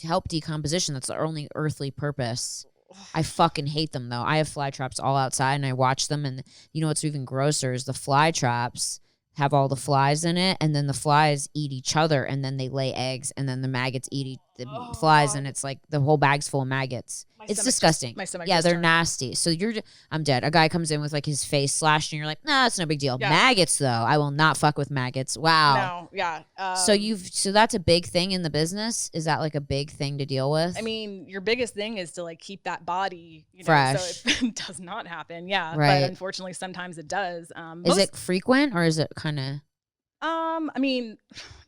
help decomposition. That's their only earthly purpose. I fucking hate them though. I have fly traps all outside, and I watch them. And you know what's even grosser is the fly traps have all the flies in it, and then the flies eat each other, and then they lay eggs, and then the maggots eat the flies, and it's like the whole bag's full of maggots. It's disgusting. My stomach. Yeah, they're nasty. So I'm dead. A guy comes in with like his face slashed, and you're like, nah, it's no big deal. Yeah. Maggots though, I will not fuck with maggots. Wow. No, yeah. So that's a big thing in the business. Is that like a big thing to deal with? I mean, your biggest thing is to like keep that body fresh, so it does not happen. Yeah, right. But unfortunately, sometimes it does. Is it frequent or is it kind of? I mean,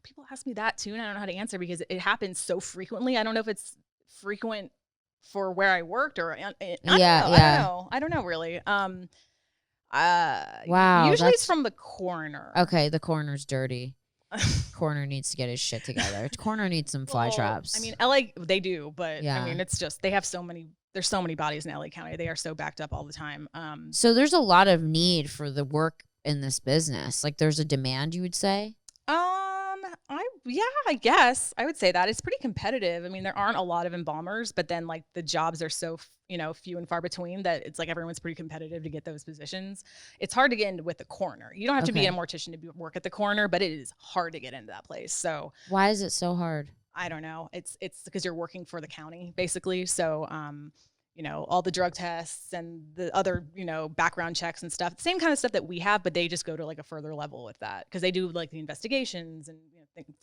people ask me that too, and I don't know how to answer because it happens so frequently. I don't know if it's frequent for where I worked or I don't know really. Wow. Usually it's from the coroner. Okay, the coroner's dirty. Coroner needs to get his shit together. Coroner needs some fly traps. I mean, LA they do, but yeah. I mean, it's just they have so many. There's so many bodies in LA County. They are so backed up all the time. So there's a lot of need for the work in this business. Like there's a demand, you would say? I guess I would say that it's pretty competitive. I mean, there aren't a lot of embalmers, but then like the jobs are so few and far between that it's like everyone's pretty competitive to get those positions. It's hard to get into with the coroner. You don't have to be a mortician to work at the coroner, but it is hard to get into that place. So why is it so hard? I don't know. It's because you're working for the county basically. So all the drug tests and the other, background checks and stuff, the same kind of stuff that we have, but they just go to like a further level with that because they do like the investigations and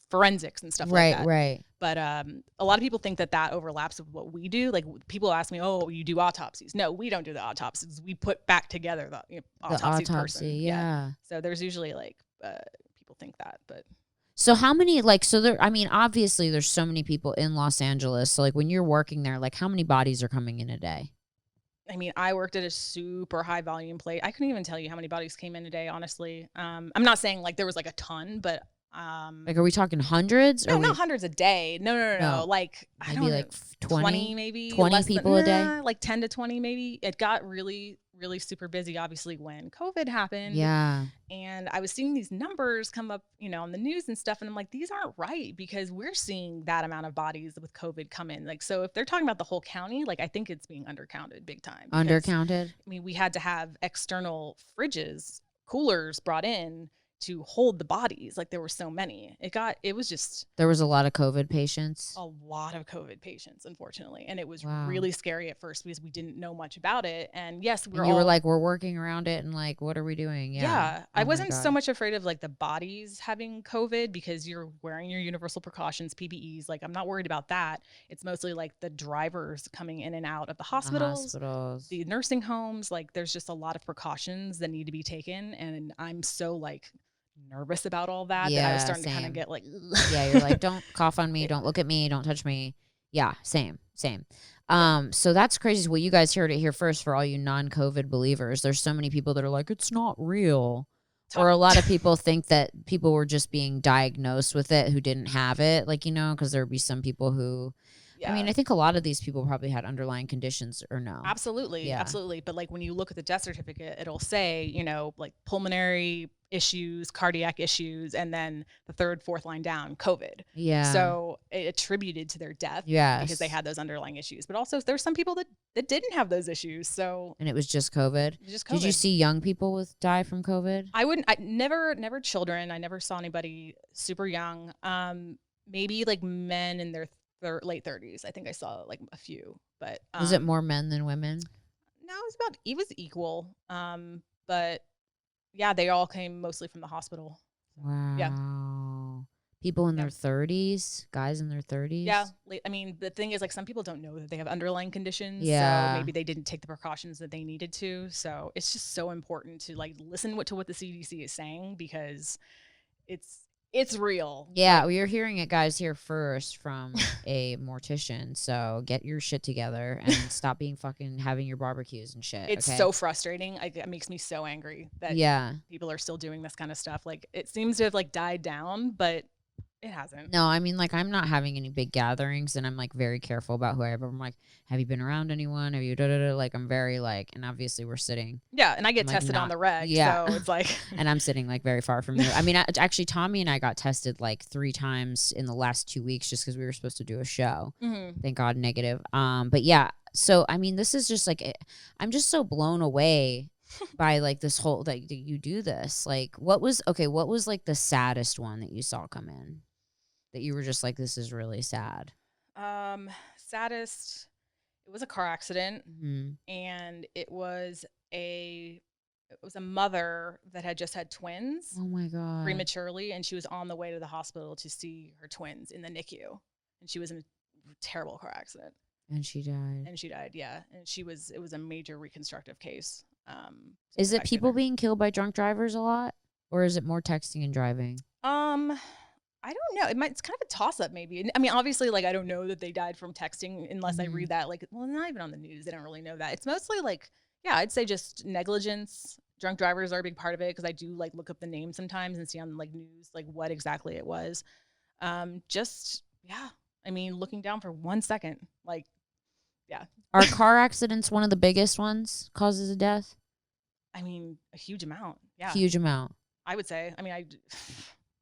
forensics and stuff like that. Right. But a lot of people think that overlaps with what we do. Like people ask me, oh, you do autopsies. No, we don't do the autopsies. We put back together the autopsy person. Yeah. So there's usually like people think that, but. So how many, obviously there's so many people in Los Angeles. So like when you're working there, like how many bodies are coming in a day? I mean, I worked at a super high volume plate. I couldn't even tell you how many bodies came in a day, honestly. I'm not saying like there was like a ton, but like, are we talking hundreds? No, not hundreds a day. No. Like maybe like 20 maybe. 20 people a day? Like 10 to 20 maybe. It got really, really super busy, obviously, when COVID happened. Yeah. And I was seeing these numbers come up, on the news and stuff. And I'm like, these aren't right because we're seeing that amount of bodies with COVID come in. Like, so if they're talking about the whole county, like I think it's being undercounted big time. Undercounted? I mean, we had to have external fridges, coolers brought in to hold the bodies. Like there were so many. There was a lot of COVID patients. A lot of COVID patients, unfortunately. And it was really scary at first because we didn't know much about it. And yes, you were like, we're working around it and like, what are we doing? Yeah. I wasn't so much afraid of like the bodies having COVID because you're wearing your universal precautions, PPEs. Like I'm not worried about that. It's mostly like the drivers coming in and out of the hospitals, the nursing homes. Like there's just a lot of precautions that need to be taken. And I'm so like nervous about all that that I was starting to kind of get like yeah, you're like, don't cough on me, don't look at me, don't touch me. Yeah, same. So that's crazy. Well, you guys heard it here first for all you non-COVID believers. There's so many people that are like, it's not real. Or a lot of people think that people were just being diagnosed with it who didn't have it, like, because there would be some people who I mean, I think a lot of these people probably had underlying conditions or no. Absolutely. But like when you look at the death certificate, it'll say, like pulmonary issues, cardiac issues, and then the third, fourth line down, COVID. Yeah. So it attributed to their death because they had those underlying issues. But also there's some people that didn't have those issues. So and it was just COVID. Did you see young people die from COVID? I never children. I never saw anybody super young. Maybe like men in their late 30s. I think I saw like a few, but was it more men than women? No, it was equal. But yeah, they all came mostly from the hospital. Wow. Yeah. People in their 30s, guys in their 30s. Yeah. I mean, the thing is like some people don't know that they have underlying conditions. Yeah. So maybe they didn't take the precautions that they needed to. So it's just so important to like listen to what the CDC is saying because it's real. Yeah, well, you're hearing it, guys, here first from a mortician. So get your shit together and stop being fucking having your barbecues and shit. It's so frustrating. It makes me so angry that people are still doing this kind of stuff. Like it seems to have like died down, but It hasn't. No, I mean, like, I'm not having any big gatherings, and I'm, like, very careful about who I have. I'm like, have you been around anyone? Have you da-da-da? Like, I'm very, like, and obviously we're sitting. Yeah, and I get I'm, like, tested on not. the reg, Yeah. so it's like. And I'm sitting, like, very far from you. I mean, actually, Tommy and I got tested, like, 3 times in the last 2 weeks just because we were supposed to do a show. Mhm. Thank God, negative. But yeah, so, I mean, this is just, like, I'm just so blown away by, like, this whole, like, that you do this. Like, what was, like, the saddest one that you saw come in? That you were just like, this is really sad. Saddest, it was a car accident, Mm-hmm. and it was a mother that had just had twins Oh my God. prematurely, and she was on the way to the hospital to see her twins in the NICU, and she was in a terrible car accident. And she died. Yeah, and it was a major reconstructive case. Is it people being killed by drunk drivers a lot, or is it more texting and driving? I don't know. It's kind of a toss up, maybe. I mean, obviously, like, I don't know that they died from texting unless I read that. Like, well, not even on the news. They don't really know that. It's mostly like, yeah, I'd say just negligence. Drunk drivers are a big part of it because I do like look up the name sometimes and see on like news like what exactly it was. Yeah. I mean, looking down for 1 second, like, yeah. Are car accidents one of the biggest ones causes of death? I mean, a huge amount. Yeah. Huge amount. I would say. I mean,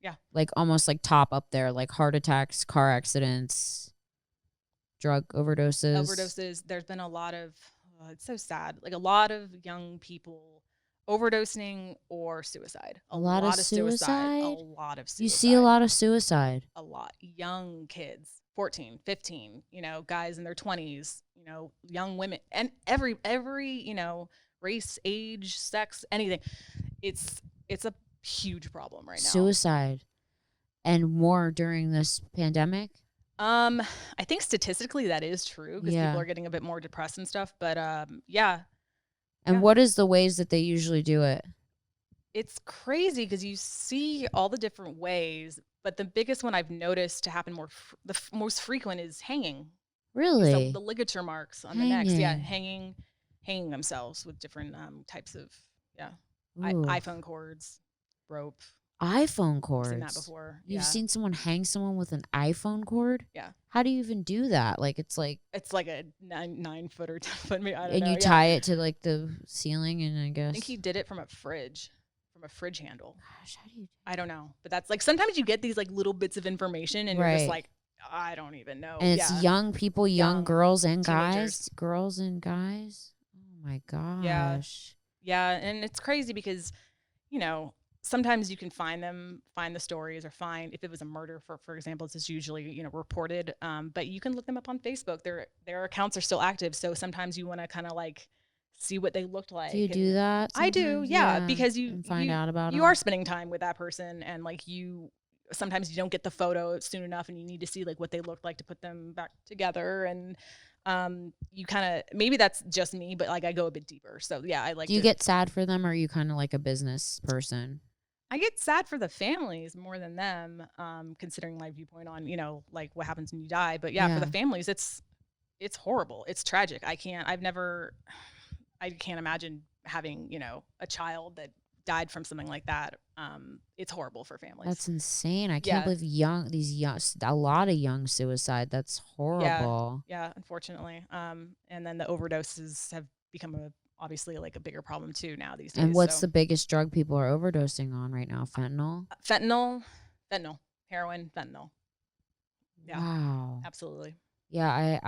yeah. Like almost like top up there, like heart attacks, car accidents, drug overdoses. There's been a lot of, it's so sad. Like a lot of young people overdosing or suicide. A lot of suicide. A lot of suicide. You see a lot of suicide. A lot. Young kids, 14, 15, guys in their 20s, young women, and every, race, age, sex, anything. It's a huge problem right now. Suicide. And more during this pandemic? I think statistically that is true because people are getting a bit more depressed and stuff, but yeah. And what is the ways that they usually do it? It's crazy because you see all the different ways, but the biggest one I've noticed to happen the most frequent is hanging. Really? So the ligature marks on the necks. Yeah, hanging themselves with different types of, iPhone cords, rope. iPhone cords? I've seen that before. You've seen someone hang someone with an iPhone cord? Yeah. How do you even do that? Like, it's like a 9 foot or 10 foot. I don't know. And you tie it to like the ceiling, and I guess. I think he did it from a fridge handle. Gosh, how do you? I don't know, but that's like sometimes you get these like little bits of information, and you're just like, I don't even know. And it's young people, young girls and teenagers. guys. Oh my gosh. Yeah, and it's crazy because, sometimes you can find the stories, or find if it was a murder, for example, it's usually reported. But you can look them up on Facebook. Their accounts are still active, so sometimes you want to kind of like see what they looked like. Do you do that? I do, yeah, because you find out about them. You are spending time with that person, and like sometimes you don't get the photo soon enough, and you need to see like what they looked like to put them back together. And you kind of, maybe that's just me, but like I go a bit deeper. So yeah, I like. Do you get sad for them, or are you kind of like a business person? I get sad for the families more than them, considering my viewpoint on, like what happens when you die. But yeah, for the families, it's horrible. It's tragic. I can't imagine having, a child that died from something like that. It's horrible for families. That's insane. I can't believe a lot of young suicide. That's horrible. Yeah, unfortunately. And then the overdoses have become obviously like a bigger problem too now these days. And what's the biggest drug people are overdosing on right now? Fentanyl? Fentanyl, heroin, fentanyl. Yeah. Wow. Absolutely. Yeah,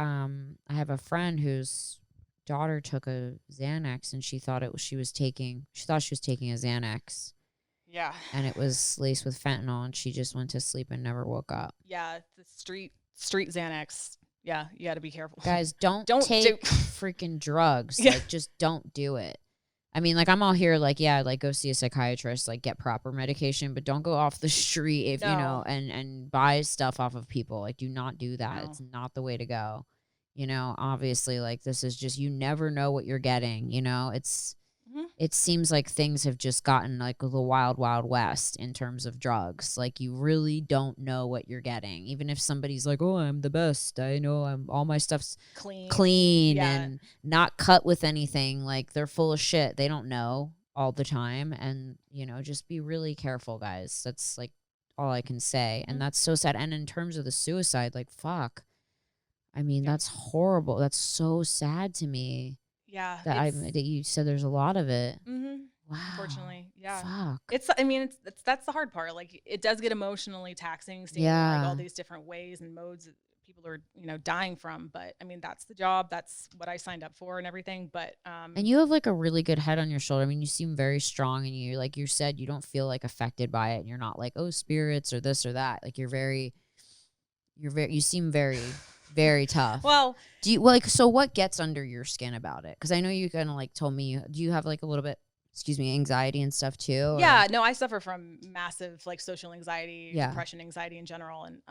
I have a friend whose daughter took a Xanax, and she thought she was taking a Xanax. Yeah. And it was laced with fentanyl, and she just went to sleep and never woke up. Yeah, the street Xanax. Yeah, you got to be careful. Guys, don't take freaking drugs. Yeah. Like, just don't do it. I mean, like, I'm all here, like, yeah, like, go see a psychiatrist, like, get proper medication, but don't go off the street if, and buy stuff off of people. Like, do not do that. No. It's not the way to go. Obviously, like, this is just, you never know what you're getting, it seems like things have just gotten like the wild, wild west in terms of drugs. Like, you really don't know what you're getting. Even if somebody's like, oh, I'm the best. I know all my stuff's clean and not cut with anything. Like, they're full of shit. They don't know all the time. And, just be really careful, guys. That's like all I can say. And that's so sad. And in terms of the suicide, like, fuck. I mean, that's horrible. That's so sad to me. Yeah. That you said there's a lot of it. Mm-hmm. Wow. Unfortunately. Yeah. Fuck. That's the hard part. Like, it does get emotionally taxing seeing like all these different ways and modes that people are, dying from. But I mean, that's the job. That's what I signed up for and everything. But, and you have like a really good head on your shoulder. I mean, you seem very strong, and you, like you said, you don't feel like affected by it. And you're not like, oh, spirits or this or that. Like you seem very, very tough. Well, so what gets under your skin about it? Cause I know you kind of like told me, do you have like a little bit, anxiety and stuff too? Or? Yeah, no, I suffer from massive like social anxiety, depression, anxiety in general. And,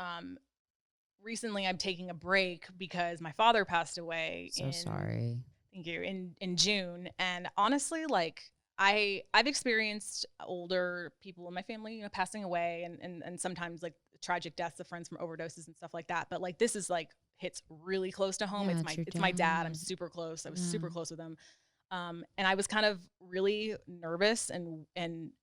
recently I'm taking a break because my father passed away. Sorry. Thank you. In June. And honestly, like I've experienced older people in my family, passing away and sometimes like tragic deaths of friends from overdoses and stuff like that. But like, this is like hits really close to home. Yeah, it's my dad. I'm super close. I was super close with him. And I was kind of really nervous and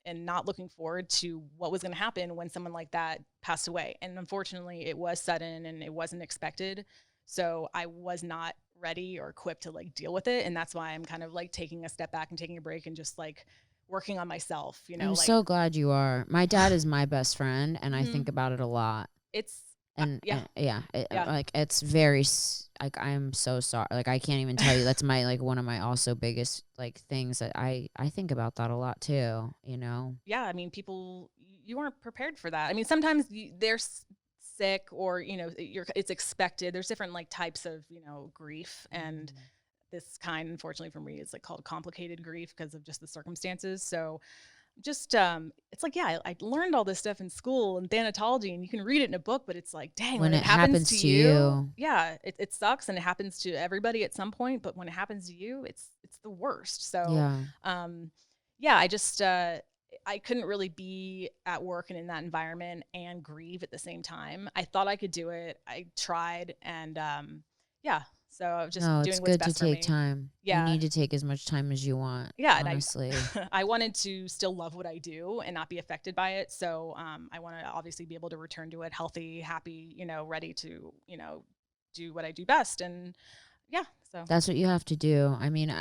not looking forward to what was going to happen when someone like that passed away. And unfortunately, it was sudden and it wasn't expected. So I was not ready or equipped to like deal with it. And that's why I'm kind of like taking a step back and taking a break and just like working on myself. I'm so glad you are. My dad is my best friend, and I think about it a lot. Like it's very like I'm so sorry. Like I can't even tell you. That's my like one of my also biggest like things that I think about that a lot too. Yeah, I mean, people, you aren't prepared for that. I mean, sometimes they're sick or it's expected. There's different like types of grief, and this kind, unfortunately for me, is like called complicated grief because of just the circumstances. So just it's like, yeah, I learned all this stuff in school and thanatology, and you can read it in a book, but it's like, dang, when it happens to you, yeah, it sucks, and it happens to everybody at some point, but when it happens to you, it's the worst. So I just I couldn't really be at work and in that environment and grieve at the same time. I thought I could do it. I tried, and so I was just doing what's best for me. It's good to take time. Yeah. You need to take as much time as you want. Yeah. Honestly. And I wanted to still love what I do and not be affected by it. So I want to obviously be able to return to it healthy, happy, ready to, do what I do best. And yeah, so that's what you have to do. I mean,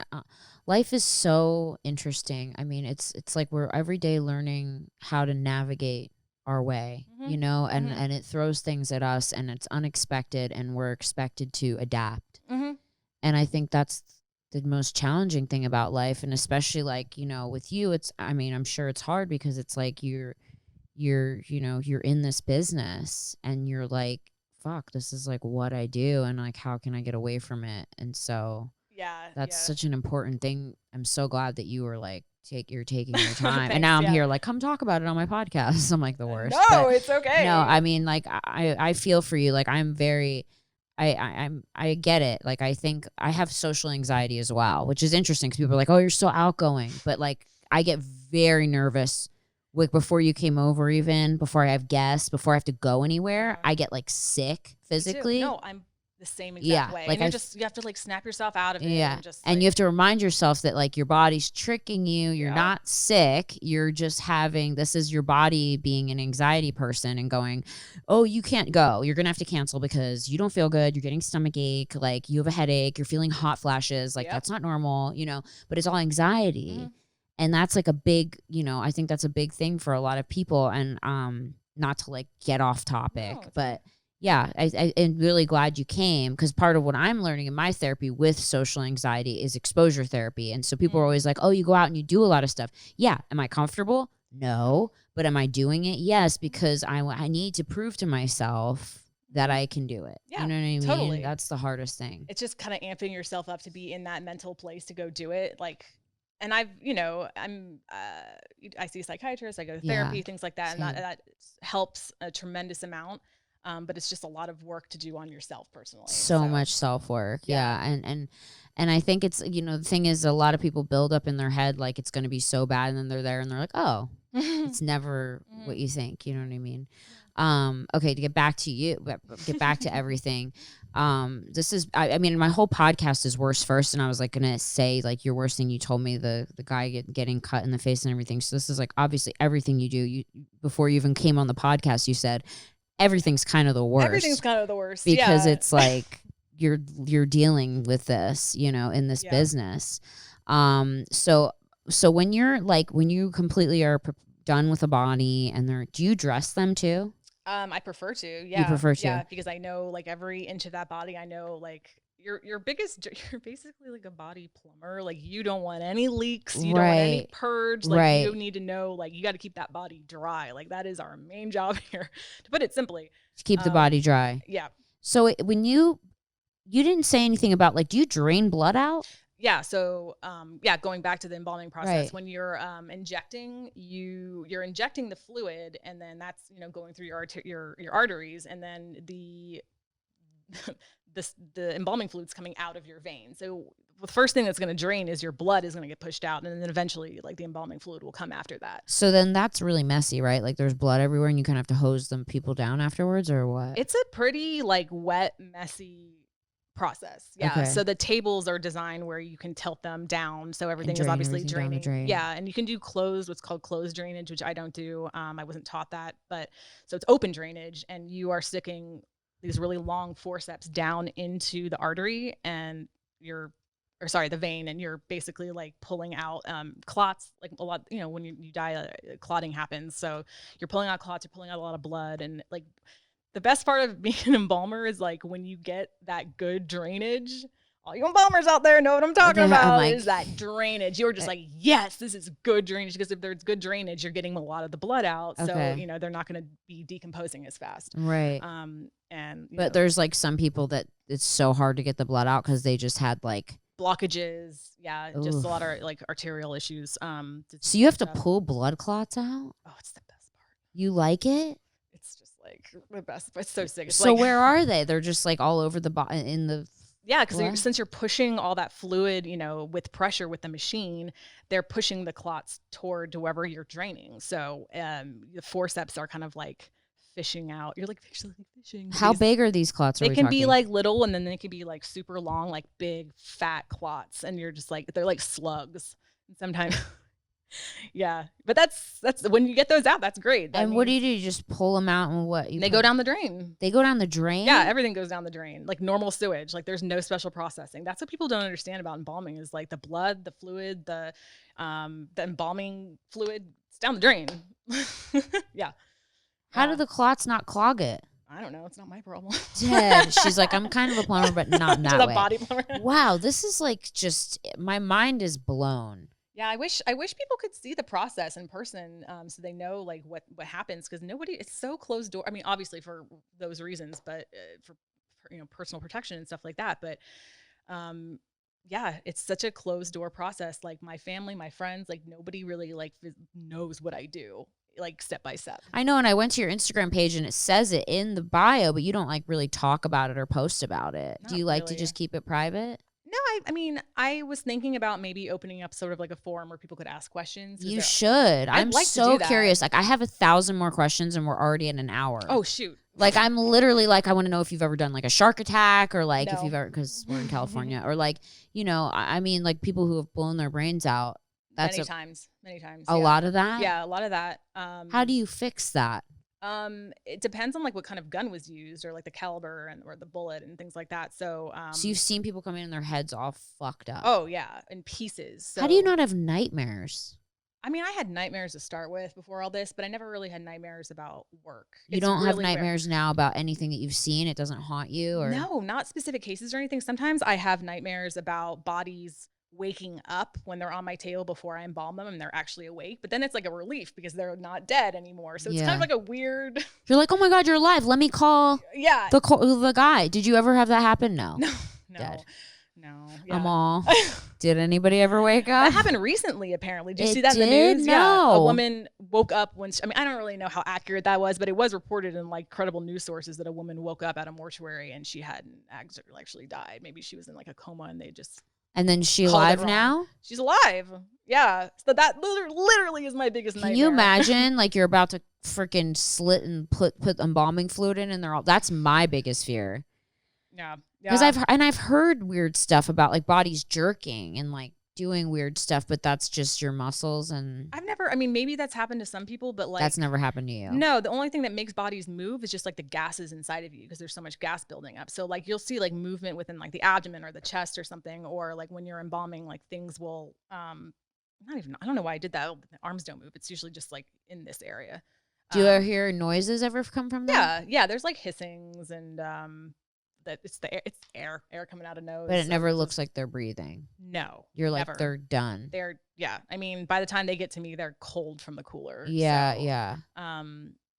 life is so interesting. I mean, it's like we're every day learning how to navigate our way, and it throws things at us, and it's unexpected, and we're expected to adapt. And I think that's the most challenging thing about life. And especially like, with you, I'm sure it's hard because it's like you're in this business and you're like, fuck, this is like what I do. And like, how can I get away from it? And so that's such an important thing. I'm so glad that you were like, you're taking your time. Thanks, and now I'm here like, come talk about it on my podcast. I'm like the worst. No, it's okay. No, I mean, like I feel for you. Like I'm very, I get it. Like I think I have social anxiety as well, which is interesting because people are like, oh, you're so outgoing. But like I get very nervous. Like before you came over, even before I have guests, before I have to go anywhere, I get like sick physically. No, I'm the same exact way. Like and you have to like snap yourself out of it. Yeah. And just and you have to remind yourself that like your body's tricking you. You're not sick. You're just this is your body being an anxiety person and going, oh, you can't go. You're going to have to cancel because you don't feel good. You're getting stomach ache. Like you have a headache. You're feeling hot flashes. Like that's not normal, but it's all anxiety. And that's like a big, I think that's a big thing for a lot of people. And not to like get off topic, but yeah, I'm really glad you came because part of what I'm learning in my therapy with social anxiety is exposure therapy. And so people are always like, oh, you go out and you do a lot of stuff. Yeah. Am I comfortable? No. But am I doing it? Yes, because I need to prove to myself that I can do it. Yeah, you know what I mean? Totally. That's the hardest thing. It's just kind of amping yourself up to be in that mental place to go do it. Like, and I see a psychiatrist, I go to therapy, things like that. Same. And that helps a tremendous amount. But it's just a lot of work to do on yourself personally. So much self-work. Yeah. And I think it's, the thing is a lot of people build up in their head like it's going to be so bad, and then they're there and they're like, oh, it's never what you think. You know what I mean? Okay, to get back to you, get back to everything. This is, I mean, my whole podcast is worst first, and I was like gonna say like your worst thing. You told me the guy getting cut in the face and everything. So this is like obviously everything you do. You before you even came on the podcast, you said everything's kind of the worst. Everything's kind of the worst because it's like you're dealing with this, you know, in this business. So when you're like when you completely are done with a body and do you dress them too? I prefer to. Yeah. You prefer to? Yeah, because I know like every inch of that body. I know like you're basically like a body plumber. Like you don't want any leaks. You don't want any purge. Like you need to know like you got to keep that body dry. Like that is our main job here. To put it simply, to keep the body dry. Yeah. So when you didn't say anything about like, do you drain blood out? Yeah. So, going back to the embalming process, when you're injecting, you're injecting the fluid, and then that's going through your arteries, and then the embalming fluid's coming out of your vein. So the first thing that's going to drain is your blood is going to get pushed out, and then eventually, like the embalming fluid will come after that. So then that's really messy, right? Like there's blood everywhere, and you kind of have to hose them people down afterwards, or what? It's a pretty like wet, messy process. Yeah. Okay. So the tables are designed where you can tilt them down. So everything is obviously draining. Yeah. And you can do what's called closed drainage, which I don't do. I wasn't taught that, but so it's open drainage, and you are sticking these really long forceps down into the artery and the vein, and you're basically like pulling out clots. Like a lot, when you die, clotting happens. So you're pulling out clots, you're pulling out a lot of blood, and like the best part of being an embalmer is like when you get that good drainage. All you embalmers out there know what I'm talking about. Is that drainage. You're just like, yes, this is good drainage, because if there's good drainage, you're getting a lot of the blood out. So, they're not going to be decomposing as fast. Right. But there's like some people that it's so hard to get the blood out because they just had like blockages. Yeah. Oof. Just a lot of like arterial issues. So you have to pull blood clots out? Oh, it's the best part. You like it? It's just like the best. It's so sick. It's so where are they? They're just like all over the in the. Yeah, because since you're pushing all that fluid, with pressure with the machine, they're pushing the clots toward whoever you're draining. So the forceps are kind of like fishing out. You're like fishing. How big are these clots? They can be like little, and then they can be like super long, like big fat clots, and you're just like they're like slugs. And sometimes. Yeah, but that's when you get those out, that's great. And what do? You just pull them out, and what? They go down the drain. They go down the drain? Yeah, everything goes down the drain, like normal sewage. Like there's no special processing. That's what people don't understand about embalming is like the blood, the fluid, the embalming fluid, it's down the drain. Yeah. How do the clots not clog it? I don't know. It's not my problem. Dead. She's like, I'm kind of a plumber, but not in that way. Body plumber. Wow, this is like just my mind is blown. Yeah, I wish people could see the process in person, so they know like what happens, because it's so closed door. I mean, obviously for those reasons, but for personal protection and stuff like that. But yeah, it's such a closed door process. Like my family, my friends, like nobody really like knows what I do, like step by step. I know, and I went to your Instagram page and it says it in the bio, but you don't like really talk about it or post about it. Do you like to just keep it private? No, I mean, I was thinking about maybe opening up sort of like a forum where people could ask questions. You should. I'm like so curious. Like I have 1,000 more questions and we're already at an hour. Oh, shoot. Like I'm literally like, I want to know if you've ever done like a shark attack, or like if you've ever, because we're in California, or like, I mean like people who have blown their brains out. That's many times. A lot of that? Yeah, a lot of that. How do you fix that? It depends on like what kind of gun was used, or like the caliber or the bullet and things like that. So you've seen people come in and their heads all fucked up. Oh yeah, in pieces. So, how do you not have nightmares? I mean, I had nightmares to start with before all this, but I never really had nightmares about work. You don't have nightmares now about anything that you've seen? It doesn't haunt you? Or no, not specific cases or anything. Sometimes I have nightmares about bodies waking up when they're on my table before I embalm them and they're actually awake. But then it's like a relief because they're not dead anymore. So it's kind of like a weird. You're like, oh my God, you're alive. Let me call the guy. Did you ever have that happen? No. Dead. No. Yeah. I'm all. Did anybody ever wake up? That happened recently, apparently. Did you see that in the news? No. Yeah. A woman woke up when I don't really know how accurate that was, but it was reported in like credible news sources that a woman woke up at a mortuary and she hadn't actually died. Maybe she was in like a coma and they just. And then she alive now? She's alive. Yeah. So that literally is my biggest nightmare. Can you imagine like you're about to freaking slit and put embalming fluid in and they're all, that's my biggest fear. Yeah. Because I've heard weird stuff about like bodies jerking and like doing weird stuff, but that's just your muscles, and I mean, maybe that's happened to some people, but like that's never happened to you. No, the only thing that makes bodies move is just like the gases inside of you because there's so much gas building up. So like you'll see like movement within like the abdomen or the chest or something, or like when you're embalming, like things will I don't know why I did that. The arms don't move. It's usually just like in this area. Do you ever hear noises ever come from that? Yeah, there's like hissings and that it's air coming out of nose. But it never looks like they're breathing. No. You're like, never. they're done. I mean, by the time they get to me, they're cold from the cooler. Yeah, so,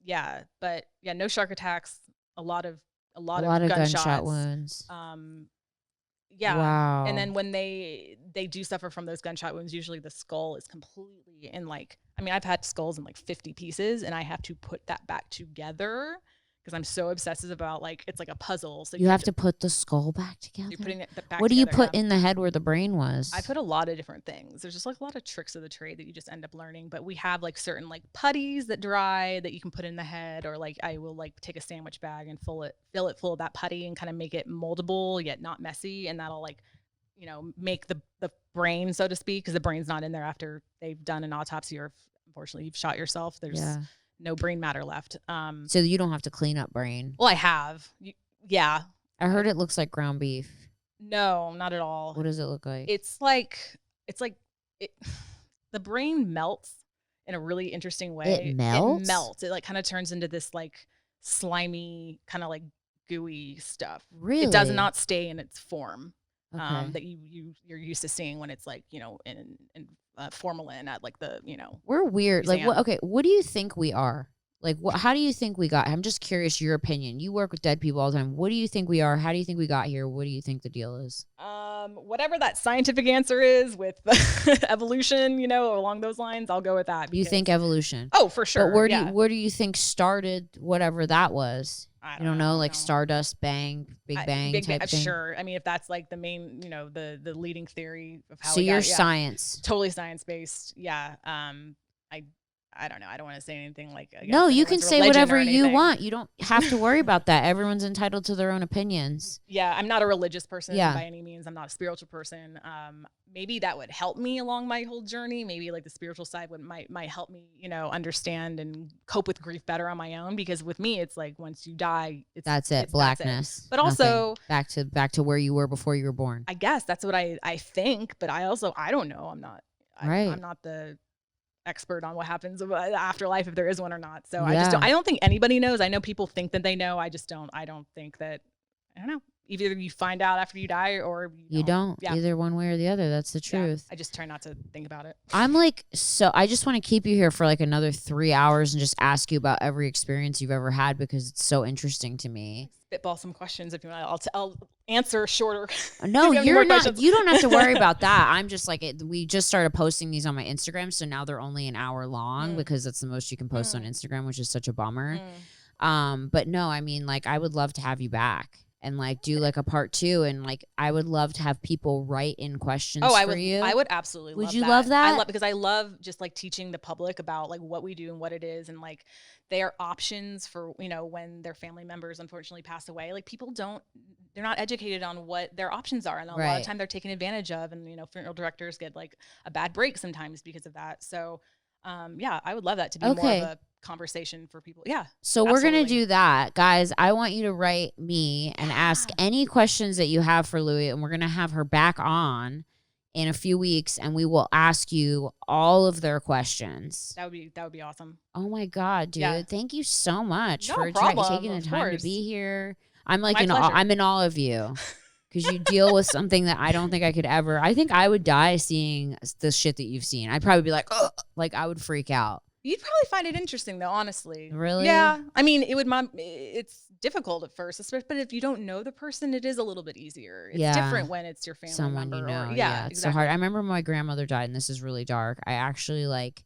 yeah. But yeah, no shark attacks. A lot of gunshot wounds. Yeah. Wow. And then when they do suffer from those gunshot wounds, usually the skull is completely in like, I mean, I've had skulls in like 50 pieces and I have to put that back together because I'm so obsessive about like, it's like a puzzle. So you have to put the skull back together. You're putting it back what do you together, put in the head where the brain was? I put a lot of different things. There's just like a lot of tricks of the trade that you just end up learning. But we have like certain like putties that dry that you can put in the head, or like I will like take a sandwich bag and fill it full of that putty and kind of make it moldable yet not messy, and that'll like, you know, make the brain, so to speak, because the brain's not in there after they've done an autopsy or if, unfortunately you've shot yourself. There's no brain matter left. So you don't have to clean up brain. Well, I have. Yeah. I heard it looks like ground beef. No, not at all. What does it look like? It's like the brain melts in a really interesting way. It melts? It melts. It like kind of turns into this like slimy, kind of like gooey stuff. Really? It does not stay in its form. Okay. That you're used to seeing when it's like, you know, in formalin at like the, you know. We're weird. museum. Like, what do you think we are? Like, how do you think we got? I'm just curious your opinion. You work with dead people all the time. What do you think we are? How do you think we got here? What do you think the deal is? Whatever that scientific answer is with evolution, you know, along those lines, I'll go with that. You think evolution? Oh, for sure. But where do you think started whatever that was? I don't know, like stardust, bang, big bang type thing. Sure. I mean, if that's like the main, you know, the leading theory of how. So you're science. Totally science based. Yeah. I don't know. I don't want to say anything like. No, you can say whatever you want. You don't have to worry about that. Everyone's entitled to their own opinions. Yeah, I'm not a religious person by any means. I'm not a spiritual person. Maybe that would help me along my whole journey. Maybe like the spiritual side might help me, you know, understand and cope with grief better on my own. Because with me, it's like once you die, that's it. Blackness. That's it. But also back to where you were before you were born. I guess that's what I think. But I don't know. I'm not. I'm not the expert on what happens afterlife, if there is one or not. So I don't think anybody knows. I know people think that they know. I don't think that. I don't know. Either you find out after you die or you don't. Yeah. Either one way or the other. That's the truth. I just try not to think about it. I'm like, so I just want to keep you here for like another 3 hours and just ask you about every experience you've ever had because it's so interesting to me. Spitball some questions if you want. I'll answer shorter. No, you're not. You don't have to worry about that. I'm just like, we just started posting these on my Instagram, so now they're only an hour long because that's the most you can post on Instagram, which is such a bummer. But no, I mean, like, I would love to have you back and like do like a part 2, and like I would love to have people write in questions for you. I would absolutely would you love that? Because I love just like teaching the public about like what we do and what it is, and like their options for, you know, when their family members unfortunately pass away. Like people they're not educated on what their options are, and a lot of time they're taken advantage of, and you know, funeral directors get like a bad break sometimes because of that. So I would love that to be more of a conversation for people. Yeah. So we're going to do that. Guys, I want you to write me and ask any questions that you have for Louie, and we're going to have her back on in a few weeks, and we will ask you all of their questions. That would be awesome. Oh my God, dude. Yeah. Thank you so much for taking the time to be here. I'm like I'm in awe of you. Because you deal with something that I don't think I could ever. I think I would die seeing the shit that you've seen. I'd probably be like, ugh, like I would freak out. You'd probably find it interesting though, honestly. Really? Yeah. I mean, it's difficult at first, but if you don't know the person, it is a little bit easier. It's different when it's your family Someone member. You know. It's exactly. So hard. I remember when my grandmother died, and this is really dark. I actually like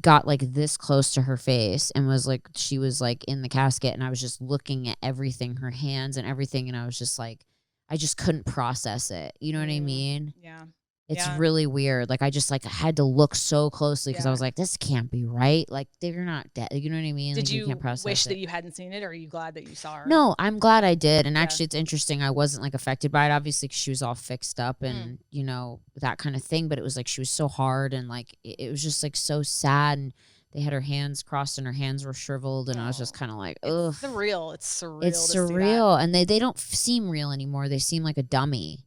got like this close to her face and was like, she was like in the casket, and I was just looking at everything, her hands and everything, and I was just like, I just couldn't process it. You know what I mean? Yeah. It's Yeah. really weird. Like I just like had to look so closely because I Yeah. was like, this can't be right. Like they're not dead. You know what I mean? Did Like, you you can't process wish it. that you hadn't seen it, or are you glad that you saw her? No, I'm glad I did. And Yeah. actually, it's interesting. I wasn't like affected by it, obviously, 'cause she was all fixed up and, you know, that kind of thing. But it was like she was so hard and like it was just like so sad. And they had her hands crossed and her hands were shriveled. And I was just kind of like, ugh. It's surreal. It's surreal. It's to see that. surreal. And they don't seem real anymore. They seem like a dummy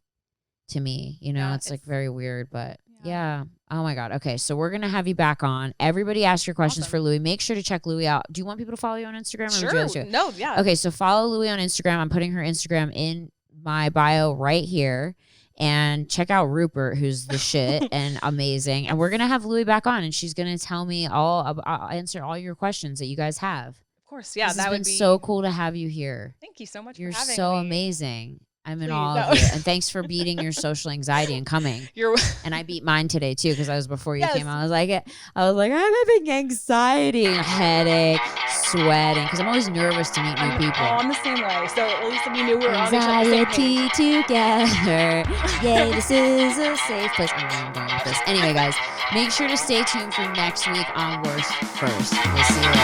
to me. You know, Yeah, it's like very weird. But Yeah. yeah. Oh my God. Okay. So we're going to have you back on. Everybody ask your questions Awesome. for Louie. Make sure to check Louie out. Do you want people to follow you on Instagram? Or would you like Sure. to? No, yeah. Okay, so follow Louie on Instagram. I'm putting her Instagram in my bio right here. And check out Rupert, who's the shit and amazing. And we're going to have Louie back on, and she's going to tell me I'll answer all your questions that you guys have. Of course. Yeah, This that has would been be so cool to have you here. Thank you so much You're for having so me. amazing. I'm in Please, awe no. of you. And thanks for beating your social anxiety and coming. You're And I beat mine today too, because I was before you Yes. came. I was like, I'm having anxiety, headache, sweating, because I'm always nervous to meet new people. I'm the same way. So at least we knew we were on each other's same page. Anxiety together. Yay, this is a safe place. I don't know where I'm going with this. Anyway, guys, make sure to stay tuned for next week on Worst First. We'll see you later.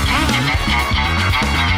Bye.